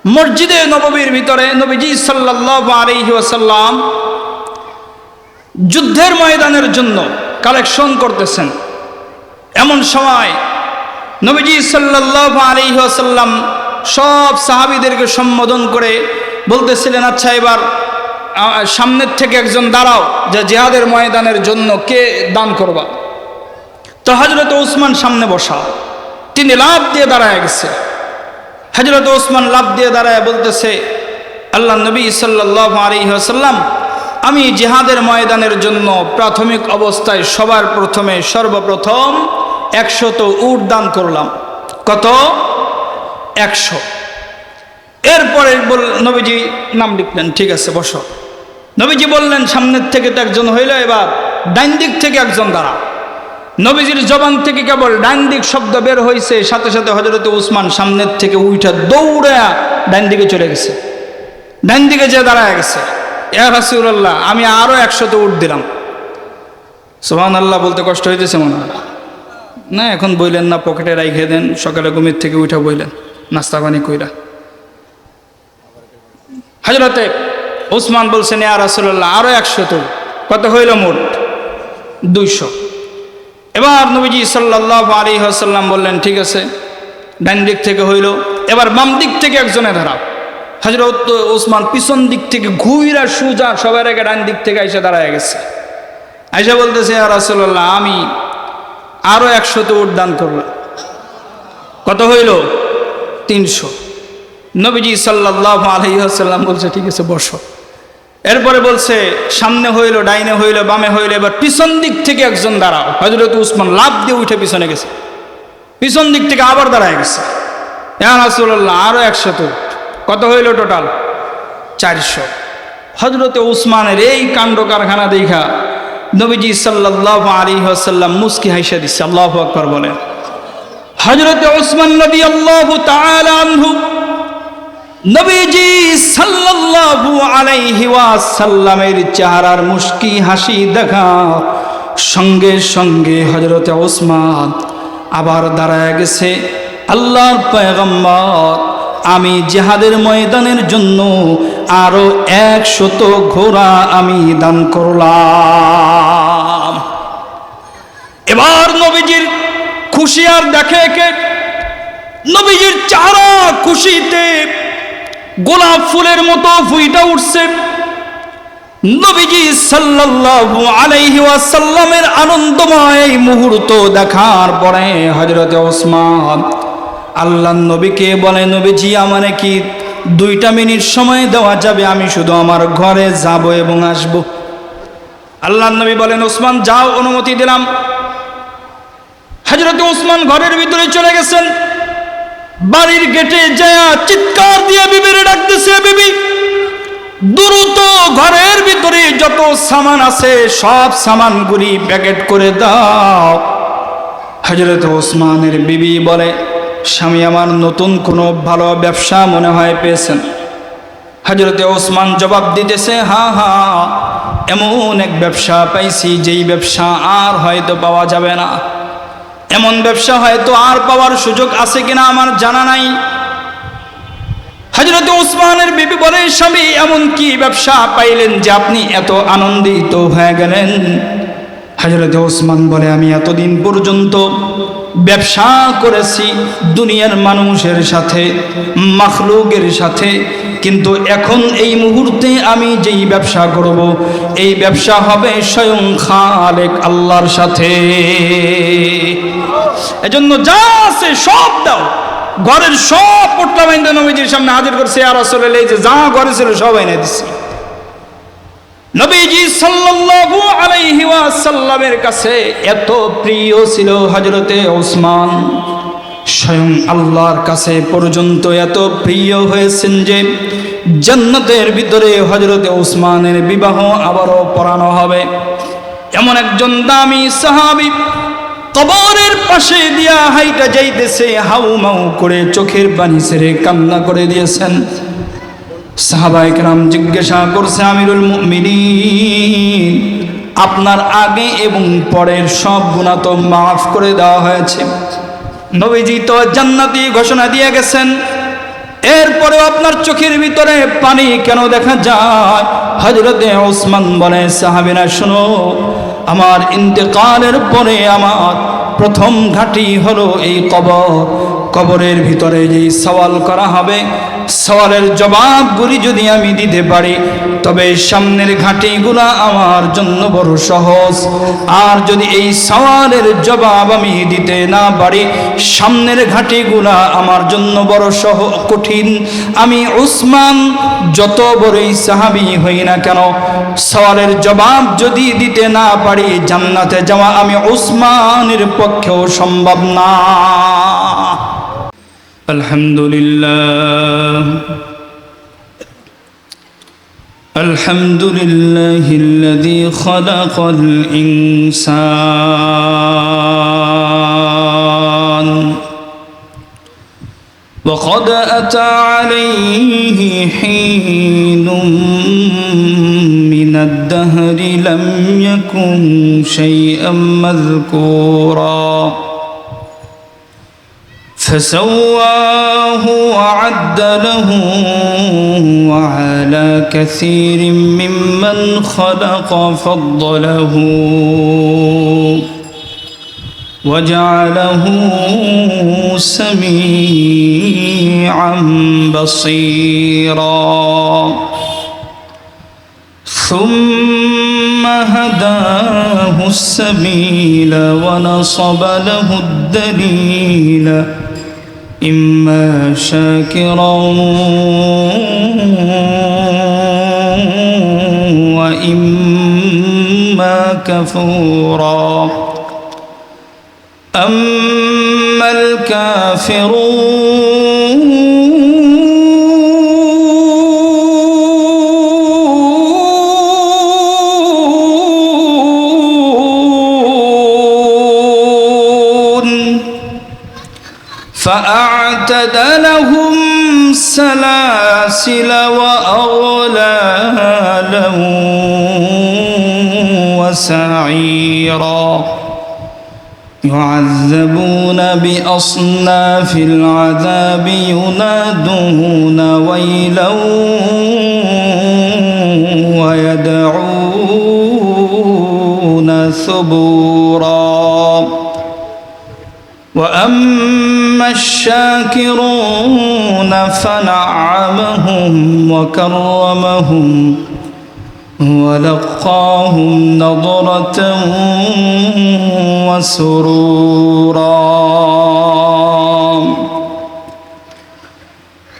মসজিদে নববীর ভিতরে নবীজি সাল্লাল্লাহু আলাইহি ওয়াসাল্লাম যুদ্ধের ময়দানের জন্য কালেকশন করতেছেন। এমন সময় নবীজি সাল্লাল্লাহু আলাইহি ওয়াসাল্লাম সব সাহাবীদেরকে সম্বোধন করে বলতেছিলেন, আচ্ছা এবার সামনের থেকে একজন দাঁড়াও যে জিহাদের ময়দানের জন্য কে দান করবা। তো হযরত ওসমান সামনে বসা, তিনি লাফ দিয়ে দাঁড়ায় গেছে। হযরত ওসমান লাফ দিয়ে দাঁড়ায় বলতেছে, আল্লাহ নবী সাল্লাল্লাহু আলাইহি ওয়াসাল্লাম, আমি জিহাদের ময়দানের জন্য প্রাথমিক অবস্থায় সবার প্রথমে সর্বপ্রথম 100 উট দান করলাম। কত? 100। এরপরে নবীজি নাম লিখলেন, ঠিক আছে বসো। নবীজি বললেন, সামনের থেকে তো একজন হইল, এবার ডাইন দিক থেকে একজন দাঁড়া। নবীজির জবান থেকে কেবল ডাইন দিক শব্দ বের হয়েছে, সাথে সাথে হযরত ওসমান সামনের থেকে উঠে দৌড়ে ডাইন দিকে চলে গেছে, ডাইন দিকে যে দাঁড়ায় গেছে। ইয়া রাসূলুল্লাহ, আমি আরো 100 উট দিলাম। সুবহানাল্লাহ বলতে কষ্ট হইতেছে মনে হয় না? এখন বইলেন না, পকেটে রাইখে দেন, সকালে ঘুমের থেকে উঠে বইলেন নাস্তা পানি কইরা। হযরতে ওসমান বলছেন, ইয়া রাসূলুল্লাহ আরো 100। কত হইল মোট? 200। এবার নবীজি সাল্লাল্লাহু আলাইহি ওয়াসাল্লাম বললেন, ঠিক আছে, ডান দিক থেকে হইল, এবার বাম দিক থেকে একজনে দাঁড়াও। হযরত ওসমান পিছন দিক থেকে ঘুইরা সুজা সবার আগে ডান দিক থেকে এসে দাঁড়ায় গেছে। আয়েশা বলতেছে, ইয়া রাসূলুল্লাহ আমি আরো 100 উট দান করলাম। কত হইল? 300। নবীজি সাল্লাল্লাহু আলাইহি ওয়াসাল্লাম বলছে, ঠিক আছে বসো। এরপরে বলছে, সামনে হইল, ডাইনে হইল, বামে হইল, এবার পিছন দিক থেকে একজন দাঁড়াও। হযরত ওসমান লাফ দিয়ে উঠে পিছনে গেছে, পিছন দিক থেকে আবার দাঁড়ায় গেছে। ইয়া রাসূলুল্লাহ আরো 100 উট। কত হইল টোটাল? 400। হযরত ওসমানের এই কাণ্ড কারখানা দেখা নবীজি সাল্লাল্লাহু আলাইহি ওয়াসাল্লাম মুস্কি হাসিয়া দিচ্ছে। আল্লাহু আকবার বলেন। হযরত ওসমান রাদিয়াল্লাহু তাআলা আনহু নবীজি সাল্লাল্লাহু আলাইহি ওয়াসাল্লামের চেহারার মুস্কি হাসি দেখা সঙ্গে সঙ্গে হযরত ওসমান আবার দাঁড়ায় গেছে। আল্লাহর পয়গম্বর, আমি জিহাদের ময়দানের জন্য আরো 100 ঘোড়া আমি দান করলাম। এবার নবীজির খুশি আর দেখে কে? নবীজির চেহারা খুশিতে গোলাপ ফুলের মতো ফুইটা উঠছে। নবীজি সাল্লাল্লাহু আলাইহি ওয়াসাল্লামের আনন্দময় এই মুহূর্ত দেখার পরে হযরত ওসমান আল্লাহর নবীকে বলে, নবীজি আমারে কি 2টা মিনিট সময় দেওয়া যাবে? আমি শুধু আমার ঘরে যাব এবং আসব। আল্লাহর নবী বলেন, ওসমান যাও, অনুমতি দিলাম। হযরত ওসমান ঘরের ভিতরে চলে গেছেন। বাড়ির গেটে যায় চিৎকার দিয়ে বিবিরে ডাকতেছে, বিবি দ্রুত ঘরের ভিতরে যত সামান আছে সব সামানগুলি প্যাকেট করে দাও। হযরত ওসমানের বিবি বলে, স্বামী আমার নতুন কোনো ভালো ব্যবসা মনে হয় পেয়েছেন। হযরতে ওসমান জবাব দিতেছে, হ্যাঁ হ্যাঁ, এমন এক ব্যবসা পাইছি যেই ব্যবসা আর হয়তো পাওয়া যাবে না। এমন ব্যবসা হয়তো আর পাওয়ার সুযোগ আছে কিনা আমার জানা নাই। হযরত ওসমানের বিবি বলে, স্বামী এমন কি ব্যবসা পাইলেন যে আপনি এত আনন্দিত হয়ে গেলেন? হযরত ওসমান বলে, আমি এতদিন পর্যন্ত ব্যবসা করেছি দুনিয়ার মানুষের সাথে, মাখলুকের সাথে, কিন্তু এখন এই মুহূর্তে আমি যেই ব্যবসা করব এই ব্যবসা হবে স্বয়ং খালেক আল্লাহর সাথে। এজন্য যা আছে সব দাও। ঘরের সব পোটলা বাইন্দা নবীজির সামনে হাজির করছে। ইয়া রাসূলুল্লাহ, এই যে যা ঘরে ছিল সব এনে দিচ্ছি। নবীজি সাল্লাল্লাহু আলাইহি ওয়াসাল্লামের কাছে এত প্রিয় ছিল হযরতে ওসমান, স্বয়ং আল্লাহর কাছে পর্যন্ত এত প্রিয় হয়েছেন যে জান্নাতের ভিতরে হযরতে ওসমানের বিবাহ আবারও পড়ানো হবে। এমন একজন দামি সাহাবী কবরের পাশে দিয়া হাইটা যাইতেছে, হাউ মাউ করে চোখের পানি ছেড়ে কান্না করে দিয়েছেন। সাহাবায়ে কেরাম জিজ্ঞাসা করছে, আমিরুল মুমিনিন, আপনার আগে এবং পরের সব গুনাহ তো মাফ করে দেওয়া হয়েছে। নবীজি তো জান্নাতি ঘোষণা দিয়ে গেছেন। এরপরে আপনার চোখের ভিতরে পানি কেন দেখা যায়? হযরতে ওসমান বলে, সাহাবীরা শোনো, আমার ইন্তেকালের পরে আমার প্রথম ঘাঁটি হলো এই কবর। কবরের ভিতরে যেই সওয়াল করা হবে, সওয়ালের জবাবগুলি যদি আমি দিতে পারি, তবে সামনের ঘাঁটিগুলা আমার জন্য বড় সহজ। আর যদি এই সওয়ালের জবাব আমি দিতে না পারি, সামনের ঘাঁটিগুলা আমার জন্য বড় কঠিন। আমি উসমান যত বড়ই সাহাবী হই না কেন, সওয়ালের জবাব যদি দিতে না পারি, জান্নাতে যাওয়া আমি উসমানের পক্ষেও সম্ভব না। আলহামদুলিল্লাহ, আলহামদুলিল্লাহিল্লাযী খালাকাল ইনসান ওয়া ক্বাদ আতা আলাইহি হীনুম মিনাদ দাহরি লাম ইয়াকুন শাইআম মাযকুরা فسواه وعدله وعلى كثير ممن خلق فضله وجعله سميعا بصيرا ثم هداه السبيل ونصب له الدليل إما شاكرا وإما كفورا أما الكافرون فأعتد لهم سلاسل وأغلالا وسعيرا يعذبون بأصناف العذاب ينادون ويلا ويدعون ثبورا وأما الشاكرون فنعمهم وكرمهم ولقاهم نضرة وسرورا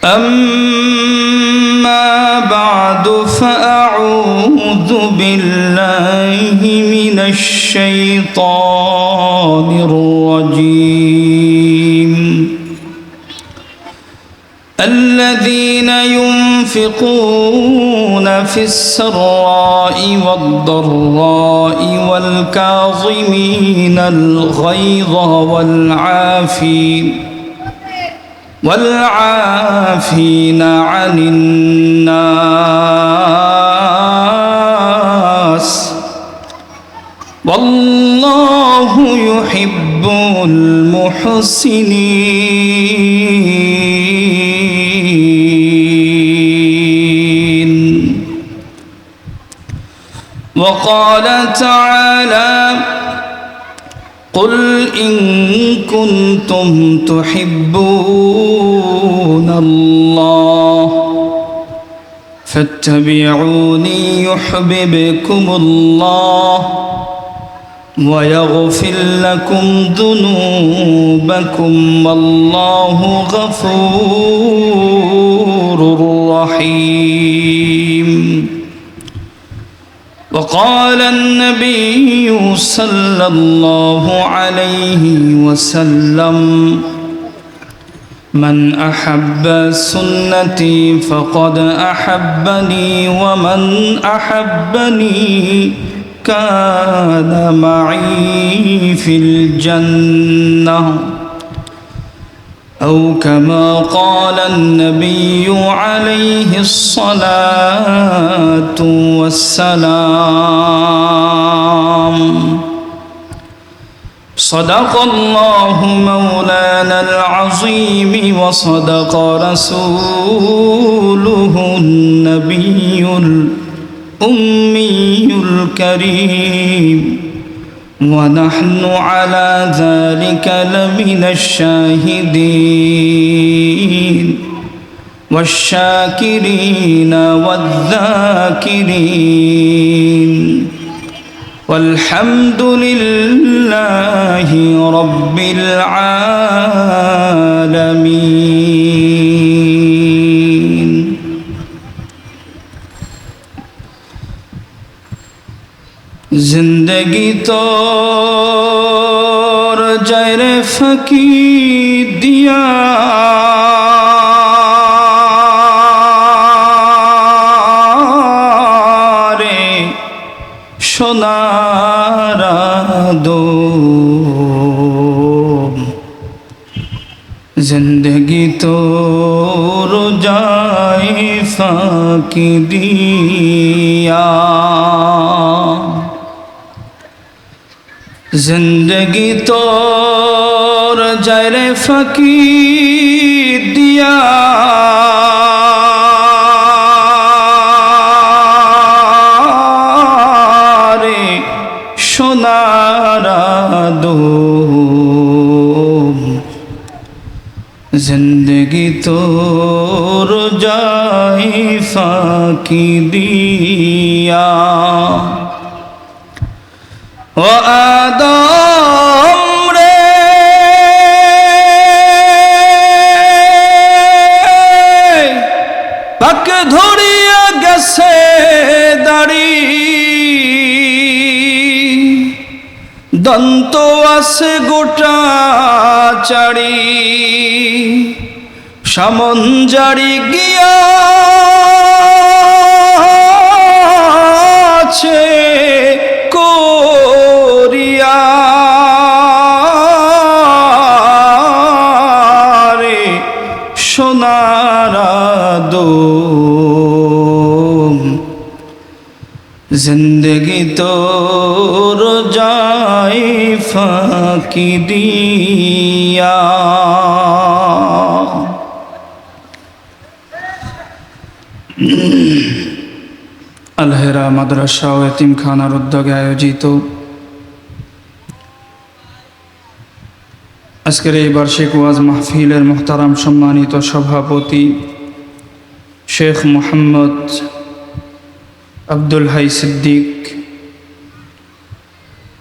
أما بعد فأعوذ بالله من الشيطان الرجيم الذين ينفقون في السراء والضراء والكاظمين الغيظ والعافين عن الناس والله يحب المحسنين. وقال تعالى قل إن كنتم تحبون الله فاتبعوني يحببكم الله ويغفر لكم ذنوبكم والله غفور رحيم. وقال النبي صلى الله عليه وسلم من أحب سنتي فقد أحبني ومن أحبني كان معي في الجنة أو كما قال النبي عليه الصلاة والسلام. صدق الله مولانا العظيم وصدق رسوله النبي الأمي الكريم ونحن على ذلك لمن الشاهدين والشاكرين والذاكرين والحمد لله رب العالمين जिंदगी तोर जैर फकी दिया रे सोनारा दो जिंदगी तोर जाए फाकी दिया जिंदगी तोर जैरे फकीर दिया रे सोनारा दो जिंदगी तोर जाए फाकी दिया ও আদম রে পাক ধরিয়া গেছে দাড়ি দন্ত আছে গোটা চাড়ি সামন জারি গিয়া আছে কোরিয়া রে সোনারা দো जिंदगी तोर जाए फाकी दिया আলহেরা মাদ্রাসা ও এতিমখানার উদ্যোগে আয়োজিত আজকের এই বার্ষিক ওয়াজ মাহফিলের মুহতারাম সম্মানিত সভাপতি শেখ মোহাম্মদ আব্দুল হাই সিদ্দিক,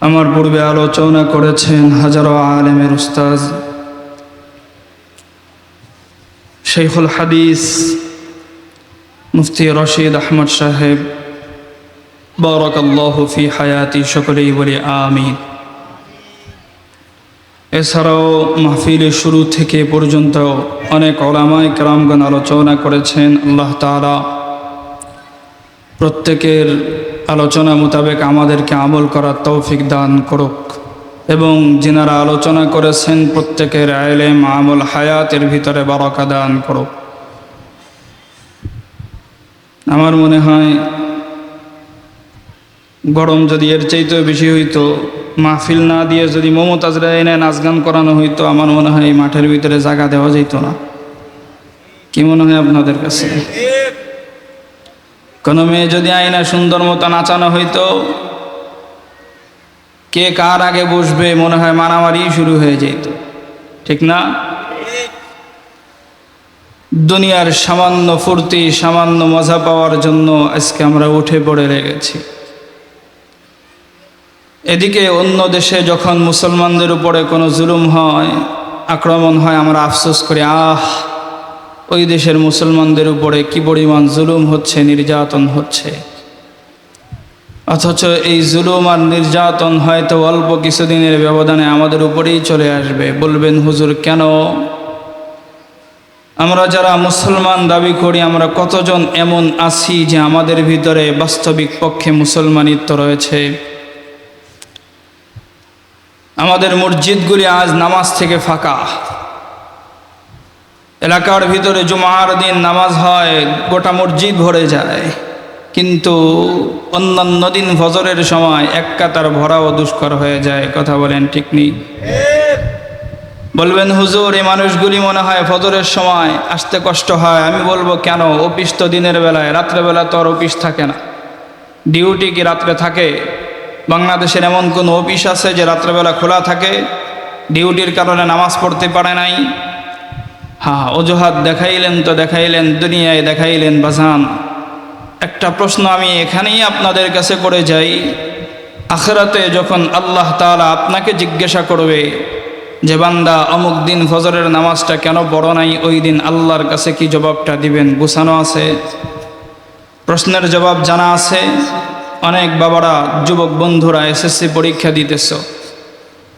আমার পূর্বে আলোচনা করেছেন হাজারো আলেমের উস্তাদ শেখুল হাদিস মুফতি রশিদ আহমদ সাহেব, বারাকাল্লাহু ফি হায়াতি, সকলেই বলি আমিন। এছাড়াও মাহফিলের শুরু থেকে পর্যন্ত অনেক উলামায়ে কেরামগণ আলোচনা করেছেন। আল্লাহ তাআলা প্রত্যেকের আলোচনা মোতাবেক আমাদেরকে আমল করার তৌফিক দান করুক এবং যিনারা আলোচনা করেছেন প্রত্যেকের ইলম আমল হায়াতের ভিতরে বারাকা দান করুক। আমার মনে হয় গরম যদি এর চাইতেও বেশি হইতো, মাহফিল না দিয়ে যদি মমতাজরা এনে নাচ গান করানো হইতো, আমার মনে হয় এই মাঠের ভিতরে জায়গা দেওয়া যেত না। কি মনে হয় আপনাদের কাছে? কোনো মেয়ে যদি আইনা সুন্দর মতো নাচানো হইতো, কে কার আগে বসবে মনে হয় মারামারি শুরু হয়ে যেত, ঠিক না? দুনিয়ার সামান্য ফুর্তি, সামান্য মজা পাওয়ার জন্য আজকে আমরা উঠে পড়ে লেগেছি। এদিকে অন্য দেশে যখন মুসলমানদের উপরে কোনো জুলুম হয়, আক্রমণ হয়, আমরা আফসোস করি, ওই দেশের মুসলমানদের উপরে কি পরিমাণ জুলুম হচ্ছে, নির্যাতন হচ্ছে। অথচ এই জুলুম আর নির্যাতন হয়তো অল্প কিছুদিনের ব্যবধানে আমাদের উপরেই চলে আসবে। বলবেন হুজুর কেন? আমরা যারা মুসলমান দাবি করি, আমরা কতজন এমন আছি যে আমাদের ভিতরে বাস্তবিক পক্ষে মুসলমানিত্ব রয়েছে? আমাদের মসজিদগুলি আজ নামাজ থেকে ফাঁকা। এলাকার ভিতরে জুমার দিন নামাজ হয়, গোটা মসজিদ ভরে যায়, কিন্তু অন্যান্য দিন ফজরের সময় এক কাতার ভরাও দুষ্কর হয়ে যায়। কথা বলেন ঠিক নেই? বলবেন হুজুর এই মানুষগুলি মনে হয় ফজরের সময় আসতে কষ্ট হয়। আমি বলবো কেন? অফিস তো দিনের বেলায়, রাত্রেবেলা তো আর অফিস থাকে না। ডিউটি কি রাত্রে থাকে? বাংলাদেশের এমন কোনো অফিস আছে যে রাত্রেবেলা খোলা থাকে? ডিউটির কারণে নামাজ পড়তে পারে নাই? হ্যাঁ, অজুহাত দেখাইলেন তো দেখাইলেন, দুনিয়ায় দেখাইলেন বাজান। একটা প্রশ্ন আমি এখানেই আপনাদের কাছে করে যাই, আখিরাতে যখন আল্লাহ তাআলা আপনাকে জিজ্ঞাসা করবে যে বান্দা অমুক দিন ফজরের নামাজটা কেন পড়ো নাই, ওই দিন আল্লাহর কাছে কি জবাবটা দিবেন? গুছানো আছে? প্রশ্নের জবাব জানা আছে? অনেক বাবারা, যুবক বন্ধুরা এসএসসি পরীক্ষা দিতেছ,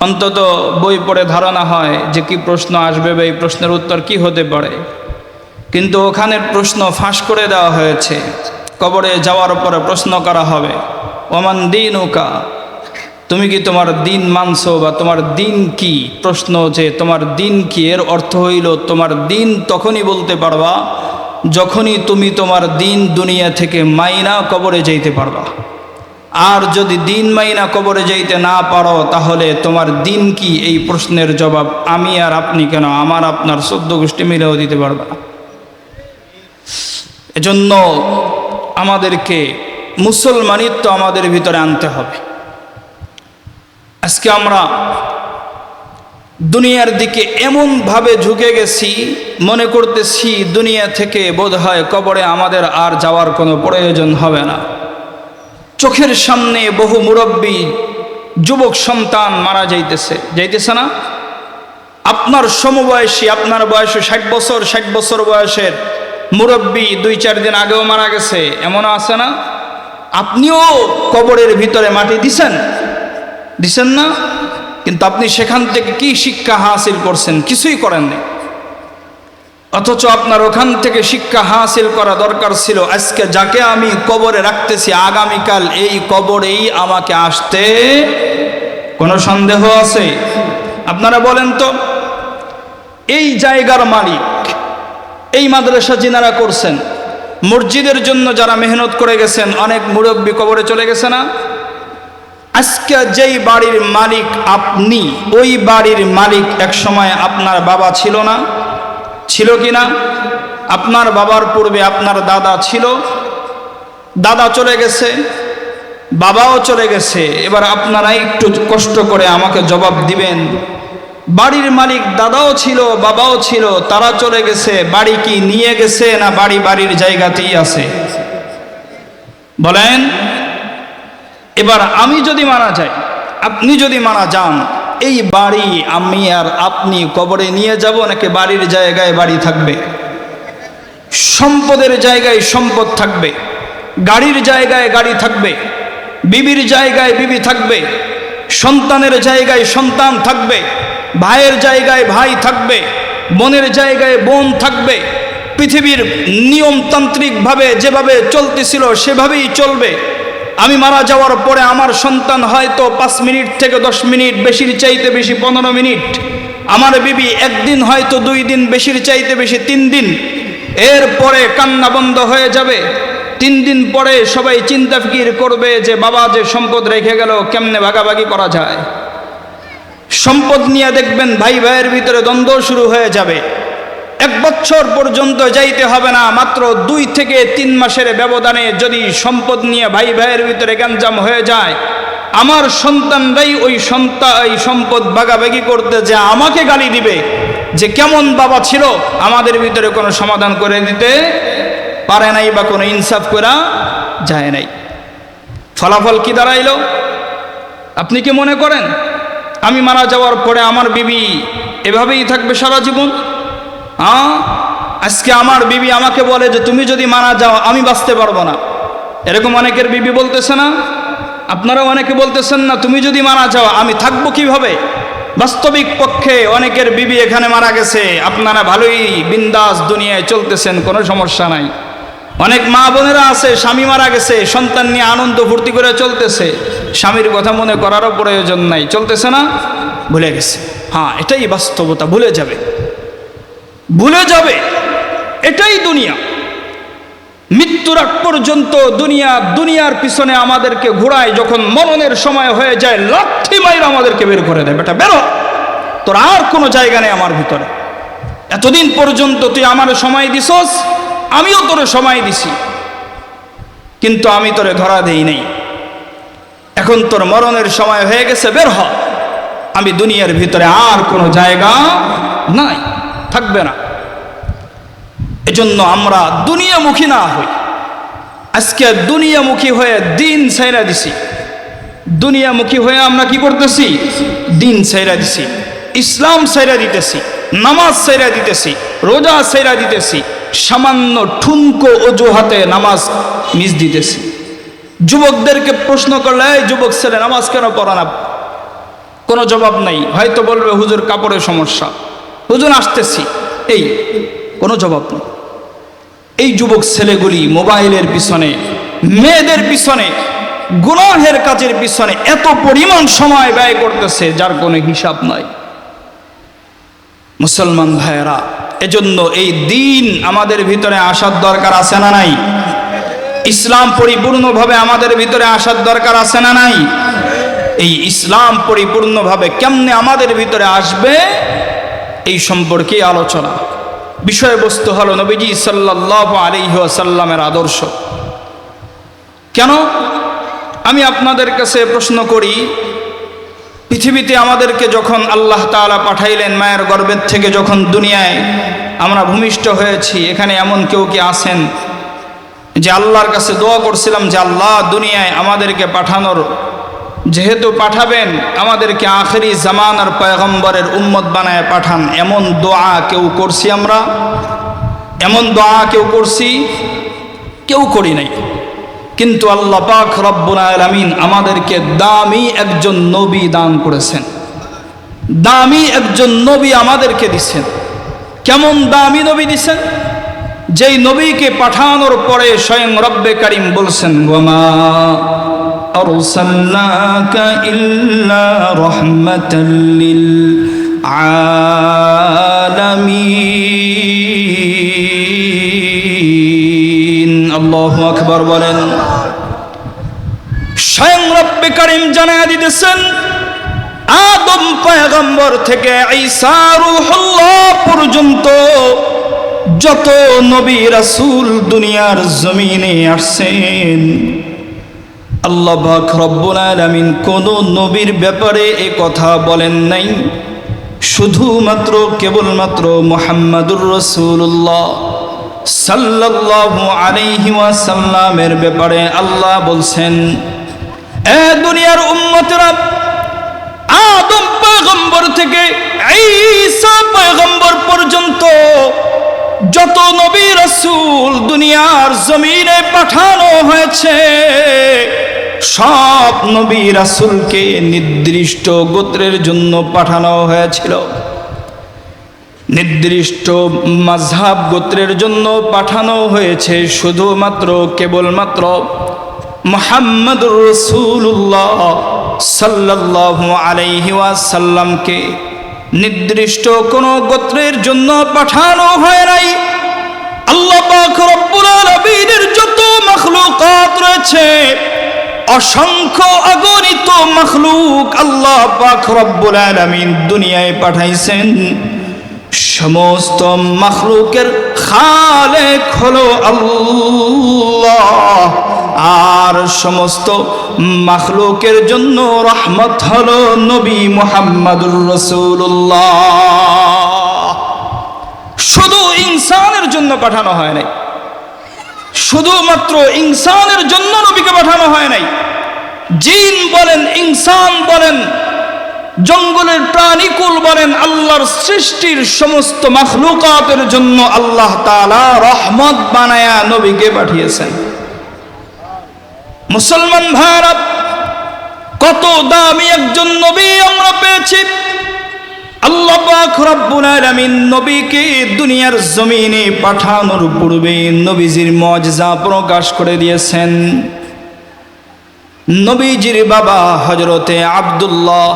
অন্তত বই পড়ে ধারণা হয় যে কি প্রশ্ন আসবে বা এই প্রশ্নের উত্তর কি হতে পারে, কিন্তু ওখানের প্রশ্ন ফাঁস করে দেওয়া হয়েছে। কবরে যাওয়ার পরে প্রশ্ন করা হবে, ওমান দীনুকা, তুমি কি তোমার দিন মানছো বা তোমার দিন কি? প্রশ্ন যে তোমার দিন কি, এর অর্থ হইল তোমার দিন তখনই বলতে পারবা যখনই তুমি তোমার দিন দুনিয়া থেকে মাইনা কবরে যাইতে পারবা। আর যদি দিন মাইনা কবরে যাইতে না পারো, তাহলে তোমার দিন কি এই প্রশ্নের জবাব আমি আর আপনি কেন, আমার আপনার 14 গোষ্ঠী মিলেও দিতে পারবে না। এজন্য আমাদেরকে মুসলমানিত্ব আমাদের ভিতরে আনতে হবে। আজকে আমরা দুনিয়ার দিকে এমনভাবে ঝুঁকে গেছি, মনে করতেছি দুনিয়া থেকে বোধহয় কবরে আমাদের আর যাওয়ার কোনো প্রয়োজন হবে না। চোখের সামনে বহু মুরব্বী যুবক সন্তান মারা যাইতেছে না? আপনার সমবয়সী, আপনার বয়স 60 বছর বয়সের মুরব্বী 2-4 দিন আগেও মারা গেছে, এমনও আছে না? আপনিও কবরের ভিতরে মাটি দিছেন না? কিন্তু আপনি সেখান থেকে কি শিক্ষা হাসিল করছেন? কিছুই করেননি। অথচ আপনার ওখান থেকে শিক্ষা হাসিল করা দরকার ছিল, আজকে যাকে আমি কবরে রাখতেছি আগামীকাল এই কবরেই আমাকে আসতে কোনো সন্দেহ আছে? আপনারা বলেন তো, এই জায়গার মালিক, এই মাদ্রাসা যিনারা করছেন, মসজিদের জন্য যারা মেহনত করে গেছেন, অনেক মুরব্বী কবরে চলে গেছে না? আজকে যেই বাড়ির মালিক আপনি, ওই বাড়ির মালিক এক সময় আপনার বাবা ছিল না? ছিল কি না? আপনার বাবার পূর্বে আপনার দাদা ছিল, দাদা চলে গেছে, বাবাও চলে গেছে। এবার আপনারা একটু কষ্ট করে আমাকে জবাব দিবেন, বাড়ির মালিক দাদাও ছিল, বাবাও ছিল, তারা চলে গেছে, বাড়ি কি নিয়ে গেছে না বাড়ি বাড়ির জায়গাতেই আছে? বলেন। এবার আমি যদি মারা যাই, আপনি যদি মারা যান, এই বাড়ি আমি আর আপনি কবরে নিয়ে যাব নাকি বাড়ির জায়গায় বাড়ি থাকবে? সম্পদের জায়গায় সম্পদ থাকবে, গাড়ির জায়গায় গাড়ি থাকবে, বিবির জায়গায় বিবি থাকবে, সন্তানের জায়গায় সন্তান থাকবে, ভাইয়ের জায়গায় ভাই থাকবে, বোনের জায়গায় বোন থাকবে। পৃথিবীর নিয়মতান্ত্রিকভাবে যেভাবে চলতেছিল সেভাবেই চলবে। আমি মারা যাওয়ার পরে আমার সন্তান হয়তো 5 মিনিট থেকে 10 মিনিট, বেশির চাইতে বেশি 15 মিনিট, আমার বিবি একদিন হয়তো 2 দিন, বেশির চাইতে বেশি 3 দিন। এরপরে কান্না বন্ধ হয়ে যাবে। 3 দিন পরে সবাই চিন্তা ফিকির করবে যে বাবা যে সম্পদ রেখে গেল কেমনে ভাগাভাগি করা যায়। সম্পদ নিয়ে দেখবেন ভাই ভাইয়ের ভিতরে দ্বন্দ্ব শুরু হয়ে যাবে। 1 বছর পর্যন্ত যাইতে হবে না, মাত্র 2 থেকে 3 মাসের ব্যবধানে যদি সম্পদ নিয়ে ভাই ভাইয়ের ভিতরে গ্যাঞ্জাম হয়ে যায়, আমার সন্তানরাই ওই সম্পদ ভাগাভাগি করতে যে আমাকে গালি দিবে যে কেমন বাবা ছিল, আমাদের ভিতরে কোনো সমাধান করে দিতে পারে নাই বা কোনো ইনসাফ করা যায় নাই। ফলাফল কি দাঁড়াইল? আপনি কি মনে করেন আমি মারা যাওয়ার পরে আমার বিবি এভাবেই থাকবে সারা জীবন? আজকে আমার বিবি আমাকে বলে যে তুমি যদি মারা যাও আমি বাঁচতে পারবো না। এরকম অনেকের বিবি বলতেছে না? আপনারাও অনেকে বলতেছেন না, তুমি যদি মারা যাও আমি থাকবো কিভাবে? বাস্তবিক পক্ষে অনেকের বিবি এখানে মারা গেছে, আপনারা ভালোই বিন্দাস দুনিয়ায় চলতেছেন, কোনো সমস্যা নাই। অনেক মা বোনেরা আছে স্বামী মারা গেছে, সন্তান নিয়ে আনন্দ ফুর্তি করে চলতেছে, স্বামীর কথা মনে করারও প্রয়োজন নাই, চলতেছে না? ভুলে গেছে। হ্যাঁ, এটাই বাস্তবতা, ভুলে যাবে, এটাই দুনিয়া। মিথ্যা মৃত্যুর আগ পর্যন্ত দুনিয়ার পিছনে আমাদেরকে ঘোরায়, যখন মরণের সময় হয়ে যায় লাথি মাইরা আমাদেরকে বের করে দেয়, বেটা বেরো, তোর আর কোনো জায়গা নেই আমার ভিতরে। এতদিন পর্যন্ত তুই আমার সময় দিছস, আমিও তোর সময় দিছি, কিন্তু আমি তোরে ধরা দেই নাই। এখন তোর মরণের সময় হয়ে গেছে, বের হ, আমি দুনিয়ার ভিতরে আর কোনো জায়গা নাই, থাকবে না। এজন্য আমরা দুনিয়ামুখী না হই। আজকে দুনিয়ামুখী হয়ে দিন ছাইরা দিছি, দুনিয়ামুখী হয়ে আমরা কি করতেছি? দিন ছাইরা দিছি, ইসলাম ছাইরা দিতেছি, নামাজ ছাইরা দিতেছি, রোজা ছাইরা দিতেছি, সামান্য ঠুনকো অজুহাতে নামাজ মিস দিতেছি। যুবকদেরকে প্রশ্ন করলে, এই যুবক ছেলে নামাজ কেন পড়া না? কোনো জবাব নাই। হয়তো বলবে হুজুর কাপড়ের সমস্যা, হুজুর আসতেছি, এই কোনো জবাব নেই। এই যুবক ছেলেগুলি মোবাইলের পিছনে, মেয়েদের পিছনে, গুনাহের কাজের পিছনে এত পরিমাণ সময় ব্যয় করতেছে যার কোনো হিসাব নাই। মুসলমান ভাইয়েরা, এজন্য এই দিন আমাদের ভিতরে আসার দরকার আছে না নাই? ইসলাম পরিপূর্ণভাবে আমাদের ভিতরে আসার দরকার আছে না নাই? এই ইসলাম পরিপূর্ণভাবে কেমনে আমাদের ভিতরে আসবে এই সম্পর্কে আলোচনা। বিষয়বস্তু হলো নবীজি সাল্লাল্লাহু আলাইহি ওয়াসাল্লামের আদর্শ। কেন? আমি আপনাদের কাছে প্রশ্ন করি, পৃথিবীতে আমাদেরকে যখন আল্লাহ তাআলা পাঠাইলেন, মায়ের গর্ভের থেকে যখন দুনিয়ায় আমরা ভূমিষ্ঠ হয়েছি, এখানে এমন কেউ কি আছেন যে আল্লাহর কাছে দোয়া করছিলাম যে আল্লাহ দুনিয়ায় আমাদেরকে পাঠানোর, যেহেতু পাঠাবেন আমাদেরকে আখেরি জামানার পয়গম্বরের উম্মত বানায় পাঠান, এমন দোয়া কেউ করছি আমরা? এমন দোয়া কেউ করছি? কেউ করি নাই। কিন্তু আল্লাহ পাক রব্বুল আলামিন আমাদেরকে দামি একজন নবী দান করেছেন, দামি একজন নবী আমাদেরকে দিচ্ছেন। কেমন দামি নবী দিচ্ছেন? যেই নবীকে পাঠানোর পরে স্বয়ং রব্বে কারিম বলছেন, ওয়ামা আরসালনাকা ইল্লা রাহমাতাল লিল আলামিন। আল্লাহু আকবার বলেন। স্বয়ং রব্বে কারিম জানায়া দিতেছেন, আদম পয়গম্বর থেকে ঈসা রূহুল্লাহ পর্যন্ত যত নবী রাসূল দুনিয়ার জমিনে আসছেন, আল্লাহ পাক রব্বুল আলামিন কোন নবীর ব্যাপারে এ কথা বলেন নাই। শুধুমাত্র কেবলমাত্র মুহাম্মাদুর রাসূলুল্লাহ সাল্লাল্লাহু আলাইহি ওয়াসাল্লামের ব্যাপারে আল্লাহ বলছেন, এ দুনিয়ার উম্মতেরা, আদম পয়গম্বর থেকে ঈসা পয়গম্বর পর্যন্ত যত নবী রাসূল দুনিয়ার জমিনে পাঠানো হয়েছে, সব নবী রাসূলকে নির্দিষ্ট গোত্রের জন্য পাঠানো হয়েছিল, নির্দিষ্ট মাযহাব গোত্রের জন্য পাঠানো হয়েছে। শুধুমাত্র কেবলমাত্র মুহাম্মাদুর রাসূলুল্লাহ সাল্লাল্লাহু আলাইহি ওয়াসাল্লামকে নির্দিষ্ট কোন গোত্রের জন্য পাঠানো হয় নাই। আল্লাহ পাক রব্বুল আলামিনের যত মাখলুকাত রয়েছে, অসংখ্য অগণিত মাখলুক আল্লাহ পাক রব্বুল আলামিন দুনিয়ায় পাঠাইছেন। সমস্ত মাখলুকের খালেক হলো আল্লাহ, আর সমস্ত মাখলুকের জন্য রহমত হলো নবী মুহাম্মাদুর রাসূলুল্লাহ। শুধু ইনসানের জন্য পাঠানো হয় নাই, শুধুমাত্র ইনসানের জন্য নবীকে পাঠানো হয় নাই। জিন বলেন, ইনসান বলেন, জঙ্গলের প্রাণীকুল বলেন, আল্লাহর সৃষ্টির সমস্ত মাখলুকাতের জন্য আল্লাহ তাআলা রহমত বানায়া নবীকে পাঠিয়েছেন। মুসলমান ভাইরা, কত দামি একজন নবী আমরা পেয়েছি। আল্লাহ পাক রব্বুল আলামিন নবীকে দুনিয়ার জমিনে পাঠানোর পূর্বে নবীজির মুআজিজা প্রকাশ করে দিয়েছেন। নবীজির বাবা হযরতে আব্দুল্লাহ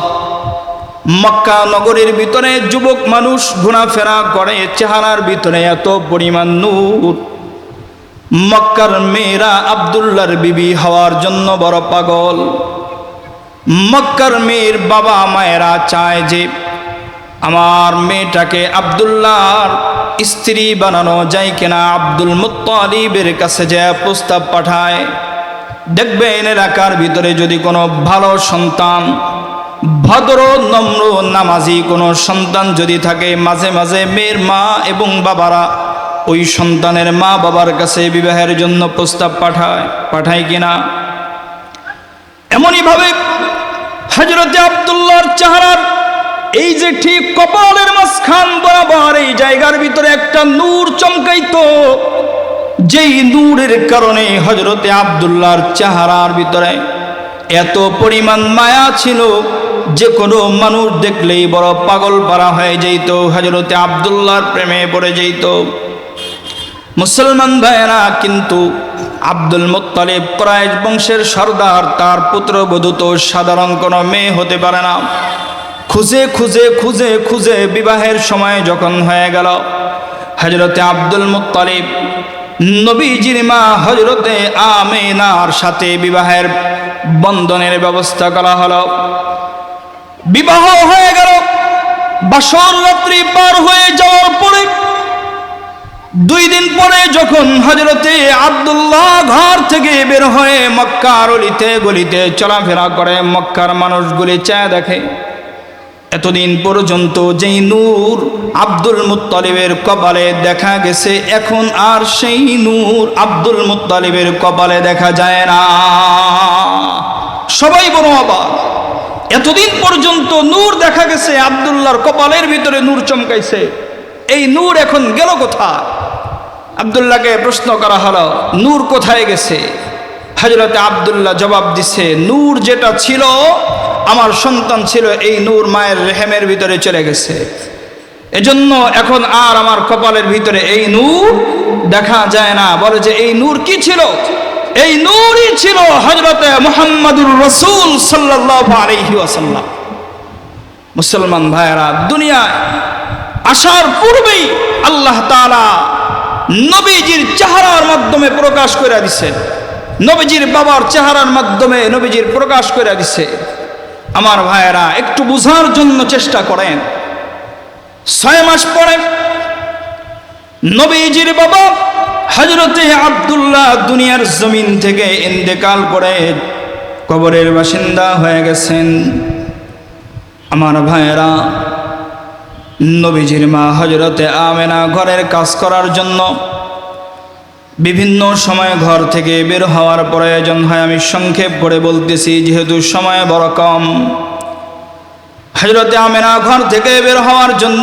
মক্কা নগরীর ভিতরে যুবক মানুষ ঘোরাফেরা করে, চেহারার ভিতরে এত পরিমাণ নূর, মক্কার মেয়েরা আব্দুল্লাহর বিবি হওয়ার জন্য বড় পাগল। মক্কার মেয়ের বাবা মায়েরা চায় যে আমার মেয়েটাকে আব্দুল্লাহর স্ত্রী বানানো যায় কিনা। আব্দুল মুত্তালিবের কাছে যে প্রস্তাব পাঠায়, দেখবেন এলাকার ভিতরে যদি কোনো ভালো সন্তান, ভদ্র নম্র নামাজি কোনো সন্তান যদি থাকে, মাঝে মাঝে মেয়ের মা এবং বাবারা ওই সন্তানের মা বাবার কাছে বিবাহের জন্য প্রস্তাব পাঠায় কিনা। এমনইভাবে হযরতে আব্দুল্লাহর চেহারার এই যে ঠিক কপালের মাঝখান বরাবর এই জায়গার ভিতরে একটা নূর চমকাইতো, যেই নূরের কারণে হযরতে আব্দুল্লাহর চেহারার ভিতরে এত পরিমাণ মায়া ছিল যে কোনো মানুষ দেখলেই বড় পাগল পারা হয়ে যেত, হযরতে আব্দুল্লাহর প্রেমে পড়ে যেত। মুসলমান ভাইয়েরা, কিন্তু আব্দুল মুত্তালিব কুরাইশ বংশের সর্দার, তার পুত্রবধূ তো সাধারণ কোনো মেয়ে হতে পারে না। খুঁজে খুঁজে খুঁজে খুঁজে বিবাহের সময় যখন হয়ে গেল, হযরতে আব্দুল মুত্তালিব নবীজির মা হযরতে আমিনার সাথে বিবাহের বন্ধনের ব্যবস্থা করা হলো। বিবাহ হয়ে গেল। বাসর রাত্রি পার হয়ে যাওয়ার পরে 2 দিন পরে যখন হযরতে আব্দুল্লাহ ঘর থেকে বের হয়ে মক্কার অলিতে গলিতে চলাফেরা করে, মক্কার মানুষগুলি চেয়ে দেখে এতদিন পর্যন্ত যেই নূর আব্দুল মুত্তালিবের কপালে দেখা গেছে, এখন আর সেই নূর আব্দুল মুত্তালিবের কপালে দেখা যায় না। সবাই বড় অবাক। এতদিন পর্যন্ত নূর দেখা গেছে, আব্দুল্লাহর কপালের ভিতরে নূর চমকাইছে, এই নূর এখন গেল কোথায়? আব্দুল্লাহকে প্রশ্ন করা হলো, নূর কোথায় গেছে? হযরতে আব্দুল্লাহ জবাব দিছে, নূর যেটা ছিল, আমার সন্তান ছিল, এই নূর মায়ের রেহেমের ভিতরে চলে গেছে, এজন্য এখন আর আমার কপালের ভিতরে এই নূর দেখা যায় না। বলে যে এই নূর কি ছিল? এই নূরই ছিল হযরতে মুহাম্মদুর রাসূল সাল্লাল্লাহু আলাইহি ওয়াসাল্লাম। মুসলমান ভাইয়েরা, দুনিয়ায় আসার পূর্বেই আল্লাহ তাআলা নবীজির চেহারার মাধ্যমে প্রকাশ করে দিয়েছেন, নবীজির বাবার চেহারার মাধ্যমে নবীজির প্রকাশ করে দিছে। আমার ভাইয়েরা, একটু বুঝার জন্য চেষ্টা করেন। 6 মাস পরে নবীজির বাবা হযরতে আব্দুল্লাহ দুনিয়ার জমিন থেকে ইন্তেকাল করে কবরের বাসিন্দা হয়ে গেছেন। আমার ভাইয়েরা, নবীজির মা হযরতে আমেনা ঘরের কাজ করার জন্য বিভিন্ন সময় ঘর থেকে বের হওয়ার প্রয়োজন হয়। আমি সংক্ষেপ করে বলতেছি যেহেতু সময় বড় কম। হযরতে আমেনা ঘর থেকে বের হওয়ার জন্য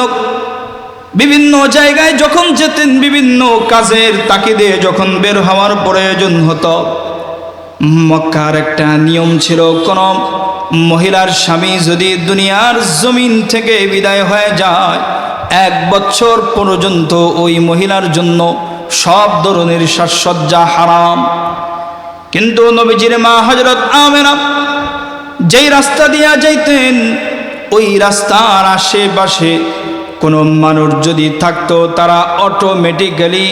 বিভিন্ন জায়গায় যখন যেতেন, বিভিন্ন কাজের তাকিদে যখন বের হওয়ার প্রয়োজন হতো, মক্কার একটা নিয়ম ছিল, কোন মহিলার স্বামী যদি দুনিয়ার জমিন থেকে বিদায় হয়ে যায়, 1 বছর পর্যন্ত ওই মহিলার জন্য সব ধরনের সাজসজ্জা হারাম। কিন্তু নবীজির মা হযরত আমেনা যেই রাস্তা দিয়া যাইতেন, ওই রাস্তার আশেপাশে কোনো মানুষ যদি থাকতো, তারা অটোমেটিক্যালি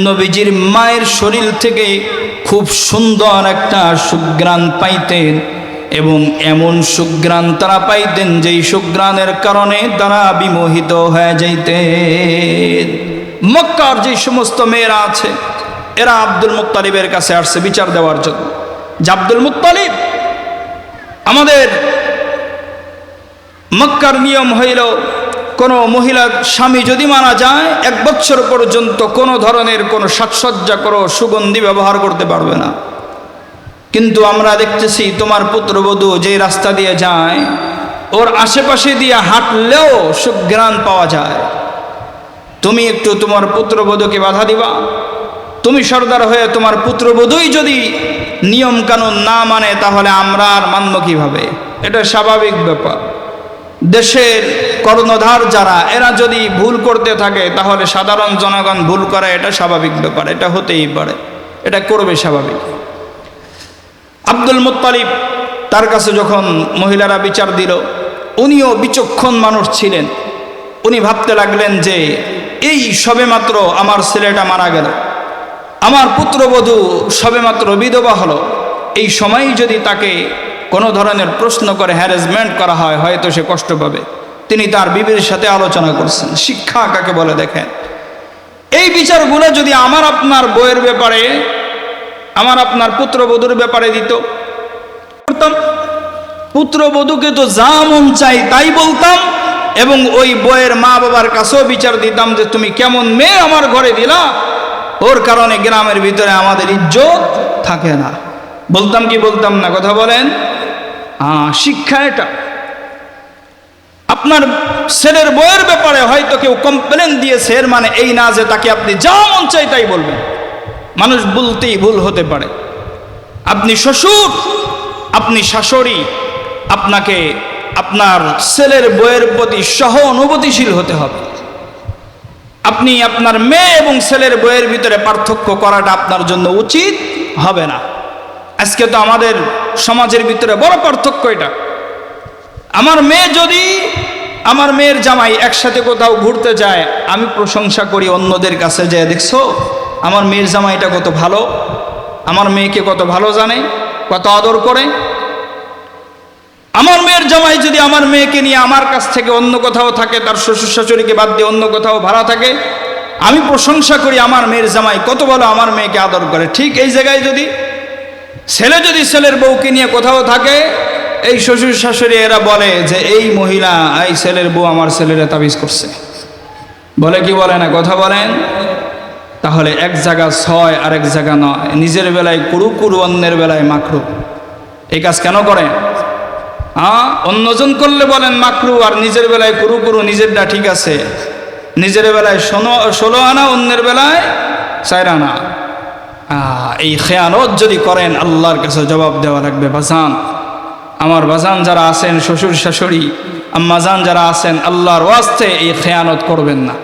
নবীজির মায়ের শরীর থেকে খুব সুন্দর একটা সুঘ্রাণ পাইতেন, এবং এমন সুঘ্রাণ তারা পাইতেন যেই সুঘ্রাণের কারণে তারা বিমোহিত হয়ে যাইতেন। মক্কার যে সমস্ত মেয়েরা আছে, এরা আব্দুল মুত্তালিবের কাছে আসছে বিচার দেওয়ার জন্য যে আব্দুল মুত্তালিব, আমাদের মক্কার নিয়ম হইল কোনো মহিলার স্বামী যদি মারা যায় 1 বছর পর্যন্ত কোনো ধরনের কোনো সাজসজ্জা, কোনো সুগন্ধি ব্যবহার করতে পারবে না। কিন্তু আমরা দেখতেছি তোমার পুত্রবধূ যে রাস্তা দিয়ে যায়, ওর আশেপাশে দিয়ে হাঁটলেও সুঘ্রাণ পাওয়া যায়। তুমি একটু তোমার পুত্রবধূকে বাধা দিবা? তুমি সর্দার হয়ে তোমার পুত্রবধূই যদি নিয়ম কানুন না মানে, তাহলে আমরা আর মানব কিভাবে? এটা স্বাভাবিক ব্যাপার। দেশের কর্ণধার যারা, এরা যদি ভুল করতে থাকে, তাহলে সাধারণ জনগণ ভুল করে, এটা স্বাভাবিক ব্যাপার, এটা হতেই পারে, এটা করবে স্বাভাবিক। আব্দুল মুত্তালিব তার কাছে যখন মহিলারা বিচার দিল, উনিও বিচক্ষণ মানুষ ছিলেন। উনি ভাবতে লাগলেন যে এই সবেমাত্র আমার ছেলেটা মারা গেল, আমার পুত্রবধূ সবেমাত্র বিধবা হলো, এই সময় যদি তাকে কোনো ধরনের প্রশ্ন করে হ্যারাসমেন্ট করা হয়, হয়তো সে কষ্ট পাবে। তিনি তার বিবির সাথে আলোচনা করছেন। শিক্ষা কাকে বলে দেখেন। এই বিচারগুলো যদি আমার আপনার বইয়ের ব্যাপারে, আমার আপনার পুত্রবধূর ব্যাপারে দিত, পুত্রবধূকে তো যা মন চাই তাই বলতাম, এবং ওই বইয়ের মা বাবার কাছেও বিচার দিতাম যে তুমি কেমন মেয়ে আমার ঘরে দিলা, ওর কারণে গ্রামের ভিতরে আমাদের ইজ্জত থাকে না। বলতাম কি বলতাম না, কথা বলেন? শিক্ষা এটা। আপনার ছেলের বইয়ের ব্যাপারে হয়তো কেউ কমপ্লেন দিয়েছে, এর মানে এই না যে তাকে আপনি যা মন চাই তাই বলবেন। মানুষ বলতেই ভুল হতে পারে। আপনি শ্বশুর, আপনি শাশুড়ি, আপনাকে আপনার ছেলের বইয়ের প্রতি সহ অনুভূতিশীল হতে হবে। আপনি আপনার মেয়ে এবং ছেলের বইয়ের ভিতরে পার্থক্য করাটা আপনার জন্য উচিত হবে না। আজকে তো আমাদের সমাজের ভিতরে বড় পার্থক্য এটা। আমার মেয়ে যদি, আমার মেয়ের জামাই একসাথে কোথাও ঘুরতে যায়, আমি প্রশংসা করি অন্যদের কাছে, যে দেখছো আমার মেয়ের জামাইটা কত ভালো, আমার মেয়েকে কত ভালো জানে, কত আদর করে। আমার মেয়ের জামাই যদি আমার মেয়েকে নিয়ে আমার কাছ থেকে অন্য কোথাও থাকে, তার শ্বশুর শাশুড়িকে বাদ দিয়ে অন্য কোথাও ভাড়া থাকে, আমি প্রশংসা করি আমার মেয়ের জামাই কত ভালো আমার মেয়েকে আদর করে। ঠিক এই জায়গায় যদি যদি ছেলের বউকে নিয়ে কোথাও থাকে, এই শ্বশুর শাশুড়ি এরা বলে যে এই মহিলা, এই ছেলের বউ আমার ছেলেরা তাবিজ করছে, বলে কি বলে না, কথা বলেন? তাহলে এক জায়গা ছয় আর এক জায়গা নয়। নিজের বেলায় কুরু কুরু, অন্যের বেলায় মাকরু। এই কাজ কেন করেন? অন্যজন করলে বলেন মাকরু, আর নিজের বেলায় কুরু কুরু। নিজেরটা ঠিক আছে, নিজের বেলায় 16 আনা, অন্যের বেলায় 4 আনা। এই খেয়ানত যদি করেন, আল্লাহর কাছে জবাব দেওয়া লাগবে। বাজান, আমার বাজান যারা আছেন, শ্বশুর শাশুড়ি, আম্মাজান যারা আছেন, আল্লাহর ওয়াস্তে এই খেয়ানত করবেন না।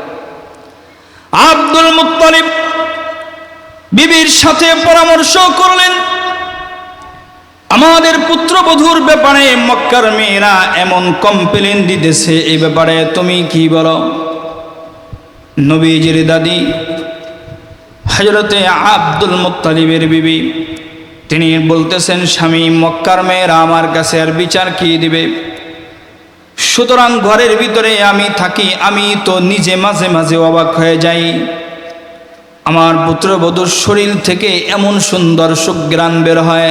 আব্দুল মুত্তালিব বিবির সাথে পরামর্শ করলেন, আমাদের পুত্রবধূর ব্যাপারে মক্কার মেয়েরা এমন কমপ্লেন দিতেছে, এই ব্যাপারে তুমি কি বলো? নবীজির দাদি হযরতে আব্দুল মুত্তালিবের বিবি, তিনি বলতেছেন, স্বামী, মক্কার মেয়েরা আমার কাছে আর বিচার কি দিবে? সুতরাং ঘরের ভিতরে আমি থাকি, আমি তো নিজে মাঝে মাঝে অবাক হয়ে যাই। আমার পুত্রবধূর শরীর থেকে এমন সুন্দর সুঘ্রাণ বের হয়,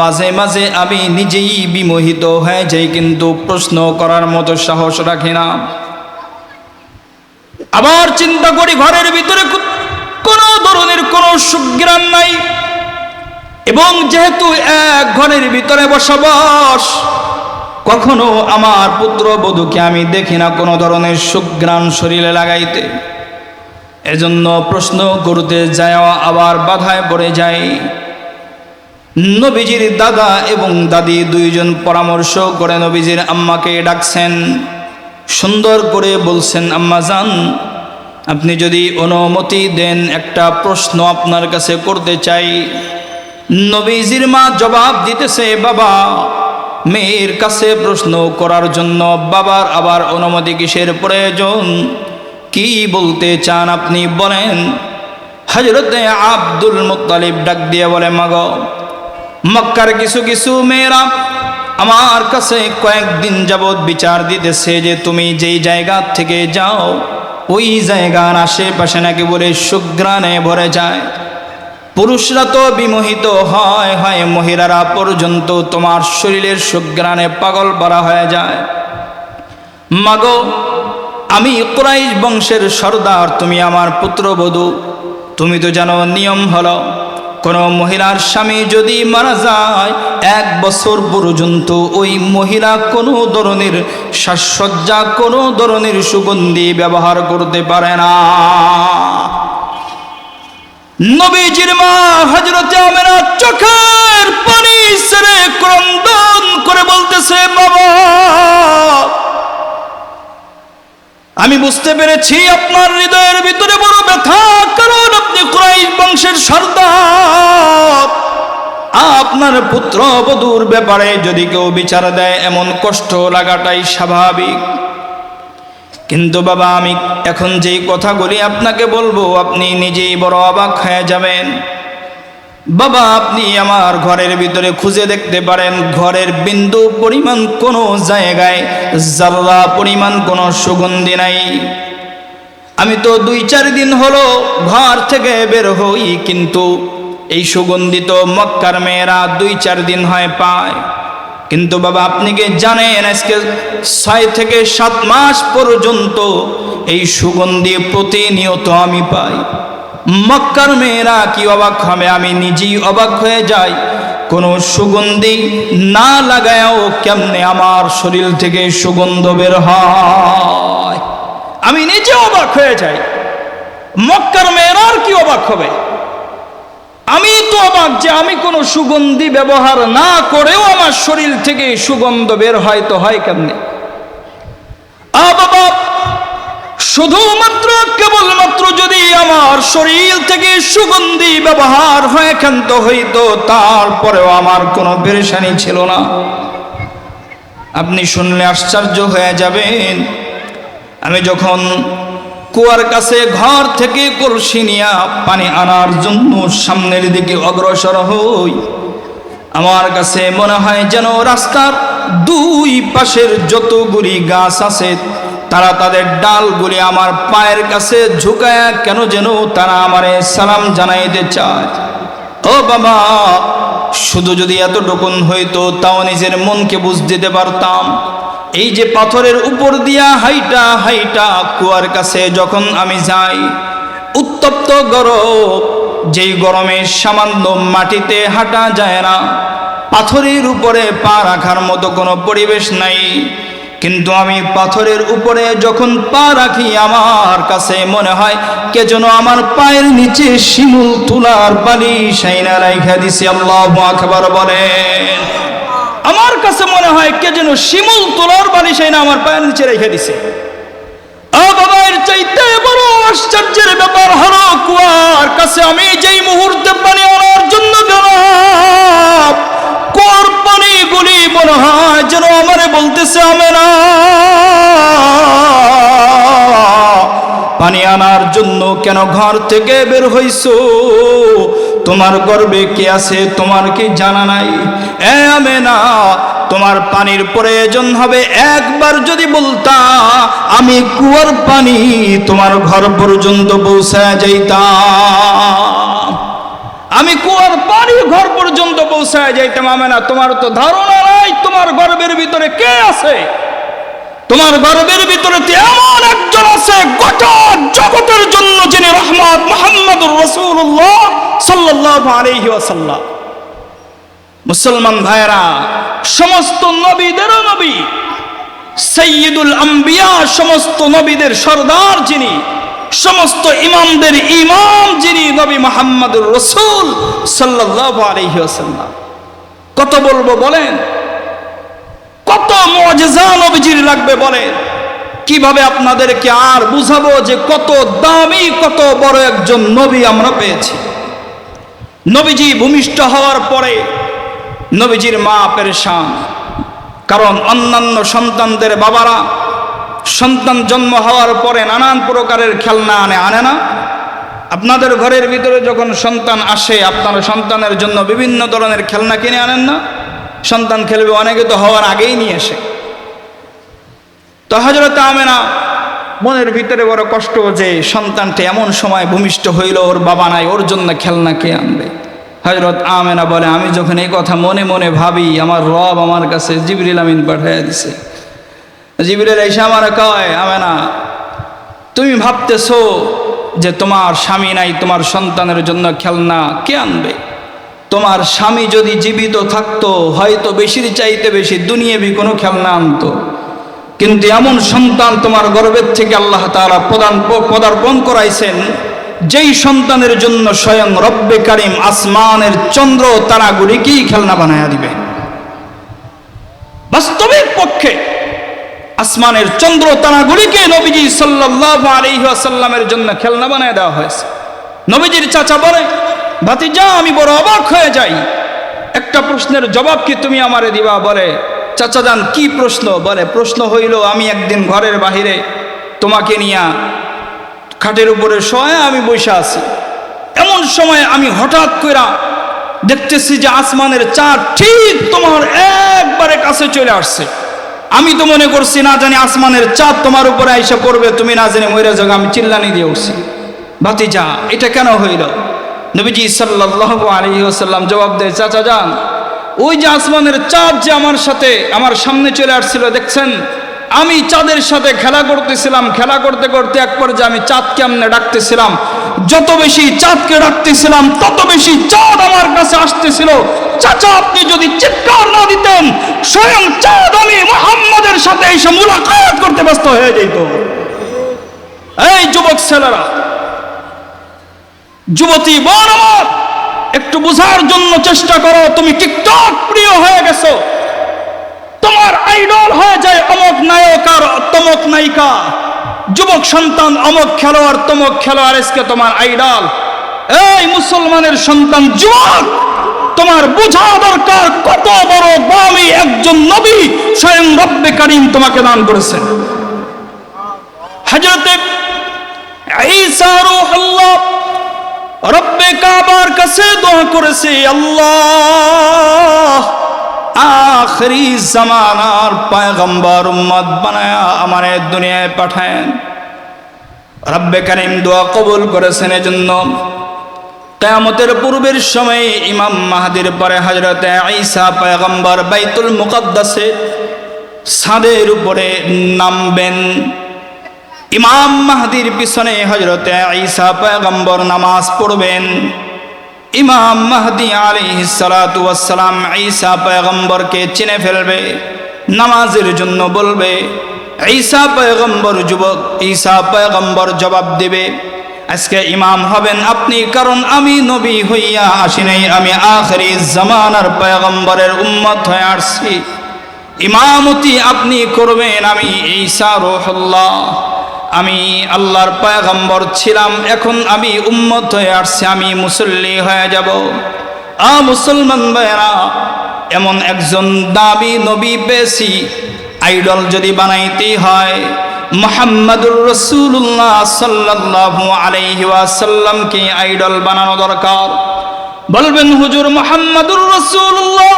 মাঝে মাঝে আমি নিজেই বিমোহিত হয়ে যাই, কিন্তু প্রশ্ন করার মতো সাহস রাখি না। আবার চিন্তা করি, ঘরের ভিতরে কোনো ধরনের কোনো সুঘ্রাণ নাই, এবং যেহেতু এক ঘরের ভিতরে বসবাস, কখনো আমার পুত্রবধূকে আমি দেখি না কোনো ধরনের সুঘ্রাণ শরীরে লাগাইতে। এজন্য প্রশ্ন করতে যায় আবার বাধায় পড়ে যায়। নবীজির দাদা এবং দাদি দুইজন পরামর্শ করে নবীজির আম্মাকে ডাকছেন, সুন্দর করে বলছেন, আম্মা জান, আপনি যদি অনুমতি দেন একটা প্রশ্ন আপনার কাছে করতে চাই। নবীজির মা জবাব দিতেছে, বাবা, মেয়ের কাছে প্রশ্ন করার জন্য বাবার আবার অনুমতি কিসের প্রয়োজন? কি বলতে চান আপনি বলেন। হযরতে আব্দুল মুত্তালিব ডাক দিয়ে বলে, মাগো, মক্কার কিছু কিছু মেয়েরা আমার কাছে কয়েকদিন যাবৎ বিচার দিতেছে যে তুমি যেই জায়গা থেকে যাও, ওই জায়গার আশেপাশে নাকি বলে সুঘ্রাণে ভরে যায়। পুরুষরা তো বিমোহিত হয়, মহিলারা পর্যন্ত তোমার শরীরের সুঘ্রাণে পাগল পারা হয়ে যায়। মাগো, আমি কুরাইশ বংশের সর্দার, তুমি আমার পুত্রবধূ। তুমি তো জানো নিয়ম হলো, কোনো মহিলার স্বামী যদি মারা যায়, 1 বছর পর্যন্ত ওই মহিলা কোনো ধরনের সাজসজ্জা, কোনো ধরনের সুগন্ধি ব্যবহার করতে পারে না। নবীজির মা হযরতে আমেনা চোখের পানি ছেড়ে ক্রন্দন করে বলতেছে, বাবা, আমি বুঝতে পেরেছি আপনার হৃদয়ের ভিতরে বড় ব্যথা, কারণ আপনি কুরাইশ বংশের সর্দার। আপনার পুত্রবধূর ব্যাপারে যদি কেউ বিচার দেয়, এমন কষ্ট লাগাটাই স্বাভাবিক। কিন্তু বাবা আমি এখন যেই কথাগুলি আপনাকে বলবো আপনি নিজেই বড় অবাক হয়ে যাবেন। বাবা আপনি আমার ঘরের ভিতরে খুঁজে দেখতে পারেন, ঘরের বিন্দু পরিমাণ কোনো জায়গায় জাররা পরিমাণ কোনো সুগন্ধি নাই। আমি তো 2-4 দিন হলো ঘর থেকে বের হই, কিন্তু এই সুগন্ধিত মক্কার মেয়েরা 2-4 দিন হয় পায়। কিন্তু বাবা আপনি কি জানেন আজকে 6 থেকে 7 মাস পর্যন্ত এই সুগন্ধি প্রতিনিয়ত আমি পাই। মক্কার মেয়েরা কি অবাক হবে, আমি নিজেই অবাক হয়ে যাই। কোনো সুগন্ধি না লাগায়ও কেমনে আমার শরীর থেকে সুগন্ধ বের হয়, আমি নিজে অবাক হয়ে যাই। মক্কার মেয়েরা কি অবাক হবে, আমি তো অবাক যে আমি কোনো সুগন্ধি ব্যবহার না করেও আমার শরীর থেকে সুগন্ধ বের হয়, তো হয় কেমনে? বাবা শুধুমাত্র কেবলমাত্র যদি আমার শরীর থেকে সুগন্ধি ব্যবহার হয়ে ক্ষান্ত হইতো, তারপরেও আমার কোনো পেরেশানি ছিল না। আপনি শুনলে আশ্চর্য হয়ে যাবেন। আমি যখন কুয়ার কাছে ঘর থেকে কলসি নিয়ে পানি আনার জন্য সামনের দিকে অগ্রসর হই, আমার কাছে মনে হয় যেন রাস্তার 2 পাশের যতগুলি গাছ আছে তারা তাদের ডালগুলি আমার পায়ের কাছে ঝুঁকায়া কেন যেন তারা আমারে সালাম জানাইতে চায়। ও বাবা শুধু যদি এতটুকুন হইতো তাও নিজের মনকে বুঝ দিতে পারতাম। এই যে পাথরের উপর দিয়া হাইটা হাইটা কুয়ার কাছে যখন আমি যাই, উত্তপ্ত গরম, যেই গরমে সামান্য মাটিতে হাঁটা যায় না, পাথরের উপরে পা রাখার মতো কোনো পরিবেশ নাই, কিন্তু আমি পাথরের উপরে যখন পা রাখি আমার কাছে মনে হয় কে যেন আমার পায়ের নিচে শিমুল তুলার বালি সাইনা রাইখা দিছে। আল্লাহু আকবার বলেন। আমার কাছে মনে হয় কে যেন শিমুল তুলার বালি সাইনা আমার পায়ের নিচে রেখে দিছে। বাবা এর চাইতে বড় আশ্চর্যের ব্যাপার হলো কুয়ার কাছে আমি যেই মুহূর্তে পানি আনার জন্য গেলাম, কুয়ার পানিগুলি মনে হয় যেন আমারে বলতেছে আমেনা পানি আনার জন্য কেন ঘর থেকে বের হইছো, তোমার গর্বে কে আছে তোমার কি জানা নাই? আমেনা তোমার পানির প্রয়োজন হবে, একবার যদি বলতা আমি কুয়ার পানি তোমার ঘর পর্যন্ত পৌঁছায় যাইতাম, আমি কুয়ার পানি ঘর পর্যন্ত পৌঁছায় যাইতাম। আমেনা তোমার তো ধারণা নাই তোমার গর্বের ভিতরে কে আছে, তোমার গর্বের ভিতরে এমন একজন আছে গোটা জগতের জন্য যিনি রহমত মুহাম্মদুর রাসূলুল্লাহ সাল্লাল্লাহু আলাইহি ওয়াসাল্লাম। মুসলমান ভাইরা, সমস্ত নবীদেরও নবী, সাইয়্যিদুল আম্বিয়া, সমস্ত নবীদের সরদার যিনি, সমস্ত ইমামদের ইমাম যিনি, নবী মুহাম্মদুর রাসূল সাল্লাল্লাহু আলাইহি ওয়াসাল্লাম। কত বলবো বলেন, কত মুআজিজা নবীজির লাগবে বলেন, কিভাবে আপনাদেরকে আর বুঝাবো যে কত দামি কত বড় একজন নবী আমরা পেয়েছি। নবীজি ভূমিষ্ঠ হওয়ার পরে নবীজির মা পেরেশান, কারণ অন্যান্য সন্তানদের বাবারা সন্তান জন্ম হওয়ার পরে নানান প্রকারের খেলনা আনে না? আপনাদের ঘরের ভিতরে যখন সন্তান আসে আপনারা সন্তানের জন্য বিভিন্ন ধরনের খেলনা কিনে আনেন না? সন্তান খেলবে, অনেকে তো হওয়ার আগেই নিয়ে আসে। তো হযরত আমেনা মনের ভিতরে বড় কষ্ট যে সন্তানটি এমন সময় ভূমিষ্ঠ হইল, ওর বাবা নাই, ওর জন্য খেলনা কে আনবে? হযরত আমেনা বলে, আমি যখন এই কথা মনে মনে ভাবি, আমার রব আমার কাছে জিবরিল আমিন পাঠিয়ে দিছে। জিবরিল এসে আমার কয়, আমেনা তুমি ভাবতেছো যে তোমার স্বামী নাই, তোমার সন্তানের জন্য খেলনা কে আনবে? তোমার স্বামী যদি জীবিত থাকতো হয়তো বেশির চাইতে বেশি দুনিয়াবি কোনো খেলনা আনতো, কিন্তু এমন সন্তান তোমার গর্ভের থেকে আল্লাহ তাআলা পদার্পণ করাইছেন যেই সন্তানের জন্য স্বয়ং রব্বে কারিম আসমানের চন্দ্র তারাগুলিকেই খেলনা বানায়া দিবে। বাস্তবিক পক্ষে আসমানের চন্দ্র তারাগুলিকে নবীজি সাল্লাল্লাহু আলাইহি ওয়াসাল্লামের জন্য খেলনা বানায় দেওয়া হয়েছে। নবীজির চাচা বলে, ভাতিজা আমি বড় অবাক হয়ে যাই, একটা প্রশ্নের জবাব কি তুমি আমারে দিবা? বলে, চাচা যান কি প্রশ্ন? বলে, প্রশ্ন হইল আমি একদিন ঘরের বাহিরে তোমাকে নিয়ে খাটের উপরে শোয় আমি বসে আছি। এমন সময় আমি হঠাৎ করে দেখতেছি যে আসমানের চাঁদ ঠিক তোমার একবারে কাছে চলে আসছে। আমি তো মনে করছি না জানি আসমানের চাঁদ তোমার উপরে আইসা পড়বে, তুমি না জানি মরে যাবে। আমি চিল্লানি দিয়ে উঠছি, ভাতিজা এটা কেন হইল? নবীজি সাল্লাল্লাহু আলাইহি ওয়াসাল্লাম জবাব দেয়, চাচা যান, ওই যে আসমানের চাঁদ যে আমার সামনে চলে আসছিল দেখছেন, আমি চাঁদের সাথে খেলা করতেছিলাম। খেলা করতে করতে এক পর্যায়ে আমি চাঁদকে এমনি ডাকতেছিলাম। যত বেশি চাঁদকে ডাকতেছিলাম তত বেশি চাঁদ আমার কাছে আসতেছিল। চাচা আপনি যদি চিৎকার না দিতেন, স্বয়ং চাঁদ আমি মুহাম্মদের সাথে এসে মুলাকাত করতে ব্যস্ত হয়ে যেত। এই যুবক ছেলেরা, যুবতী বোন আমার, একটু বোঝার জন্য চেষ্টা করো। তুমি টিকটক প্রিয় হয়ে গেছো, তোমার আইডল হয়ে যায় অমুক নায়ক আর তমক নায়িকা, যুবক সন্তান অমুক খেলোয়াড় তমক খেলোয়াড়, আজকে তোমার আইডল। এই মুসলমানের সন্তান যুবক, তোমার বোঝা দরকার কত বড় দামি একজন নবী স্বয়ং রব্বে কারীম তোমাকে দান করেছেন। হযরতে ঈসা রূহুল্লাহ রব্বে কাবার কাছে দোয়া করেছে, আল্লাহ আখরি জামানার পয়গম্বর উম্মত বানায়া আমার দুনিয়ায় পাঠায়েন। রব্বে কারীম দোয়া কবুল করেছেন। এজন্য কিয়ামতের পূর্বের সময়ে ইমাম মাহদির পরে হযরতে ঈসা পয়গম্বর বাইতুল মুকদ্দাসে ছাদের উপরে নামবেন। ইমাম মাহদির পিছনে হযরতে ঈসা পয়গম্বর নামাজ পড়বেন। ইমাম মাহদি আলাইহিস সালাতু ওয়াস সালাম ঈসা পয়গম্বরকে চিনে ফেলবে, নামাজের জন্য বলবে। ঈসা পয়গম্বর যুবক, ঈসা পয়গম্বর জবাব দেবে, আজকে ইমাম হবেন আপনি, কারণ আমি নবী হইয়া আসি নাই, আমি আখিরি জামানার পয়গম্বরের উম্মত হয়ে আসছি। ইমামতি আপনি করবেন, আমি ঈসা রূহুল্লাহ, আমি আল্লাহর পয়গম্বর ছিলাম, এখন আমি উম্মত হয়ে আসছি, আমি মুসল্লি হয়ে যাব। মুসলমান ভাইরা, এমন একজন দাবি নবী পেয়েছি, আইডল যদি বানাইতেই হয় মুহাম্মাদুর রাসূলুল্লাহ সাল্লাল্লাহু আলাইহি ওয়াসাল্লামকে আইডল বানানো দরকার। বলবেন হুজুর মুহাম্মাদুর রাসূলুল্লাহ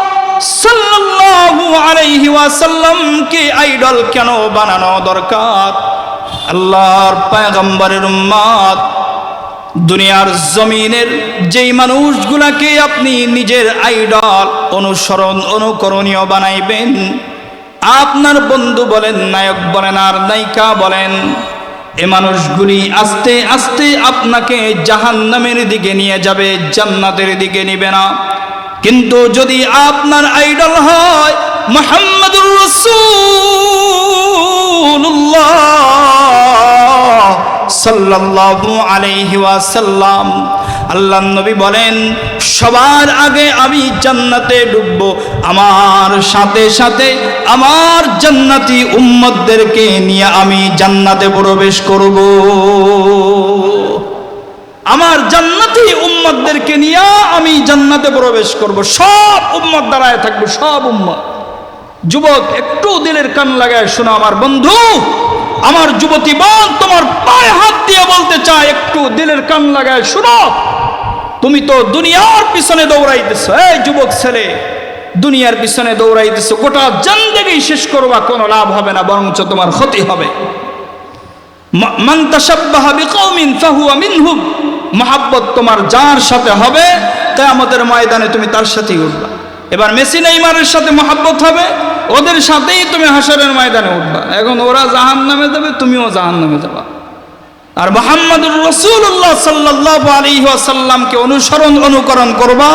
সাল্লাল্লাহু আলাইহি ওয়াসাল্লামকে আইডল কেন বানানো দরকার? আল্লাহর পয়গম্বরের উম্মত, দুনিয়ার জমিনের যেই মানুষগুলাকে আপনি নিজের আইডল অনুসরণ অনুকরণীয় বানাইবেন, আপনার বন্ধু বলেন, নায়ক বলেন আর নায়িকা বলেন, এ মানুষগুলি আস্তে আস্তে আপনাকে জাহান্নামের দিকে নিয়ে যাবে, জান্নাতের দিকে নিবে না। কিন্তু যদি আপনার আইডল হয় মুহাম্মাদুর রাসূলুল্লাহ সাল্লাল্লাহু আলাইহি ওয়াসাল্লাম, আল্লাহর নবী বলেন সবার আগে আমি জান্নাতে ঢুকবো, আমার সাথে সাথে আমার জান্নাতি উম্মতদেরকে নিয়ে আমি জান্নাতে প্রবেশ করব। আমার জান্নাতি উম্মতদেরকে নিয়ে আমি জান্নাতে প্রবেশ করব। সব উম্মত দাঁড়ায় থাকবো, সব উম্মত। যুবক একটু দিলের কান লাগায় শোনো আমার বন্ধু, আমার যুবতী বোন, তোমার পায়ে হাত দিয়ে বলতে চাই, একটু দিলের কান লাগায় শোনো। তুমি তো দুনিয়ার পিছনে দৌড়াইতেছো, এই যুবক ছেলে, দুনিয়ার পিছনে দৌড়াইতেছো, গোটা জিন্দেগি শেষ করবা, কোনো লাভ হবে না, বরঞ্চ তোমার ক্ষতি হবে। মান তাশাব্বাহা বিকওমিন ফাহুয়া মিনহুম, মহাব্বত তোমার যার সাথে হবে কিয়ামতের ময়দানে তুমি তার সাথেই উঠবা। এবার মেসি নেইমারের সাথে মহাব্বত হবে, ওদের সাথেই তুমি হাশরের ময়দানে উঠবা। এখন ওরা জাহান্নামে যাবে, তুমিও জাহান্নামে যাবা। আর মুহাম্মাদুর রাসূলুল্লাহ সাল্লাল্লাহু আলাইহি ওয়াসাল্লামকে অনুসরণ অনুকরণ করবা,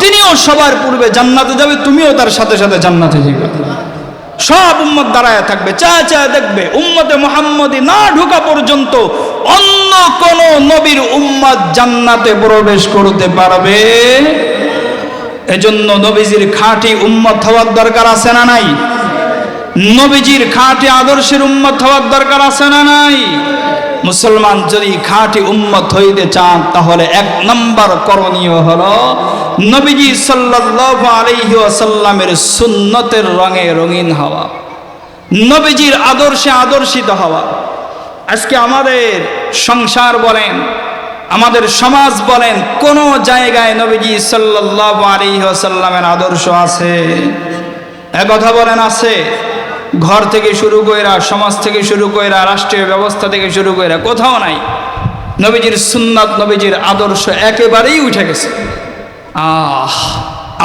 তিনিও সবার পূর্বে জান্নাতে যাবে, তুমিও তার সাথে সাথে জান্নাতে যাবে। সব উম্মত দাঁড়ায় থাকবে, চায় চায় দেখবে উম্মতে মুহাম্মদি না ঢোকা পর্যন্ত অন্য কোন নবীর উম্মত জান্নাতে প্রবেশ করতে পারবে। এজন্য নবীজির খাঁটি উম্মত হওয়ার দরকার আছে না নাই? নবীজির খাঁটি আদর্শের উম্মত হওয়ার দরকার আছে না নাই? মুসলমান যদি খাঁটি উম্মত হইতে চান, তাহলে এক নম্বর করণীয় হলো নবীজি সাল্লাল্লাহু আলাইহি ওয়াসাল্লামের সুন্নতের রঙে রঙিন হওয়া, নবীজির আদর্শে আদর্শিত হওয়া। আজকে আমাদের সংসার বলেন, আমাদের সমাজ বলেন, কোন জায়গায় নবীজি সাল্লাল্লাহু আলাইহি ওয়াসাল্লামের আদর্শ আছে? এক কথা বলেন, আছে? ঘর থেকে শুরু কইরা, সমাজ থেকে শুরু কইরা, রাষ্ট্রীয় ব্যবস্থা থেকে শুরু কইরা কোথাও নাই। নবীজির সুন্নাত, নবীজির আদর্শ একেবারেই উঠে গেছে।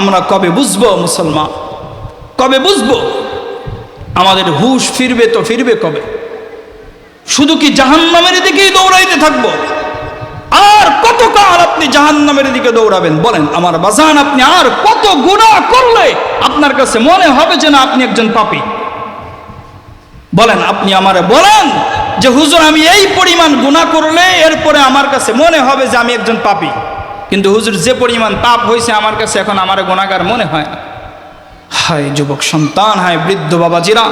আমরা কবে বুঝবো মুসলমান? কবে বুঝবো? আমাদের হুশ ফিরবে তো ফিরবে কবে? শুধু কি জাহান্নামের দিকেই দৌড়াইতে থাকবো? আর কত কাল আপনি জাহান্নামের দিকে দৌড়াবেন বলেন আমার বাজান? আপনি আর কত গুনাহ করলে আপনার কাছে মনে হবে যে না আপনি একজন পাপী? বলেন, আপনি আমারে বলেন যে হুজুর আমি এই পরিমাণ গুনাহ করলে এরপরে আমার কাছে মনে হবে যে আমি একজন পাপী, কিন্তু হুজুর যে পরিমাণ পাপ হয়েছে আমার কাছে এখন আমার গুনাহগার মনে হয় না। হায় যুবক সন্তান, হায় বৃদ্ধ বাবাজিরা,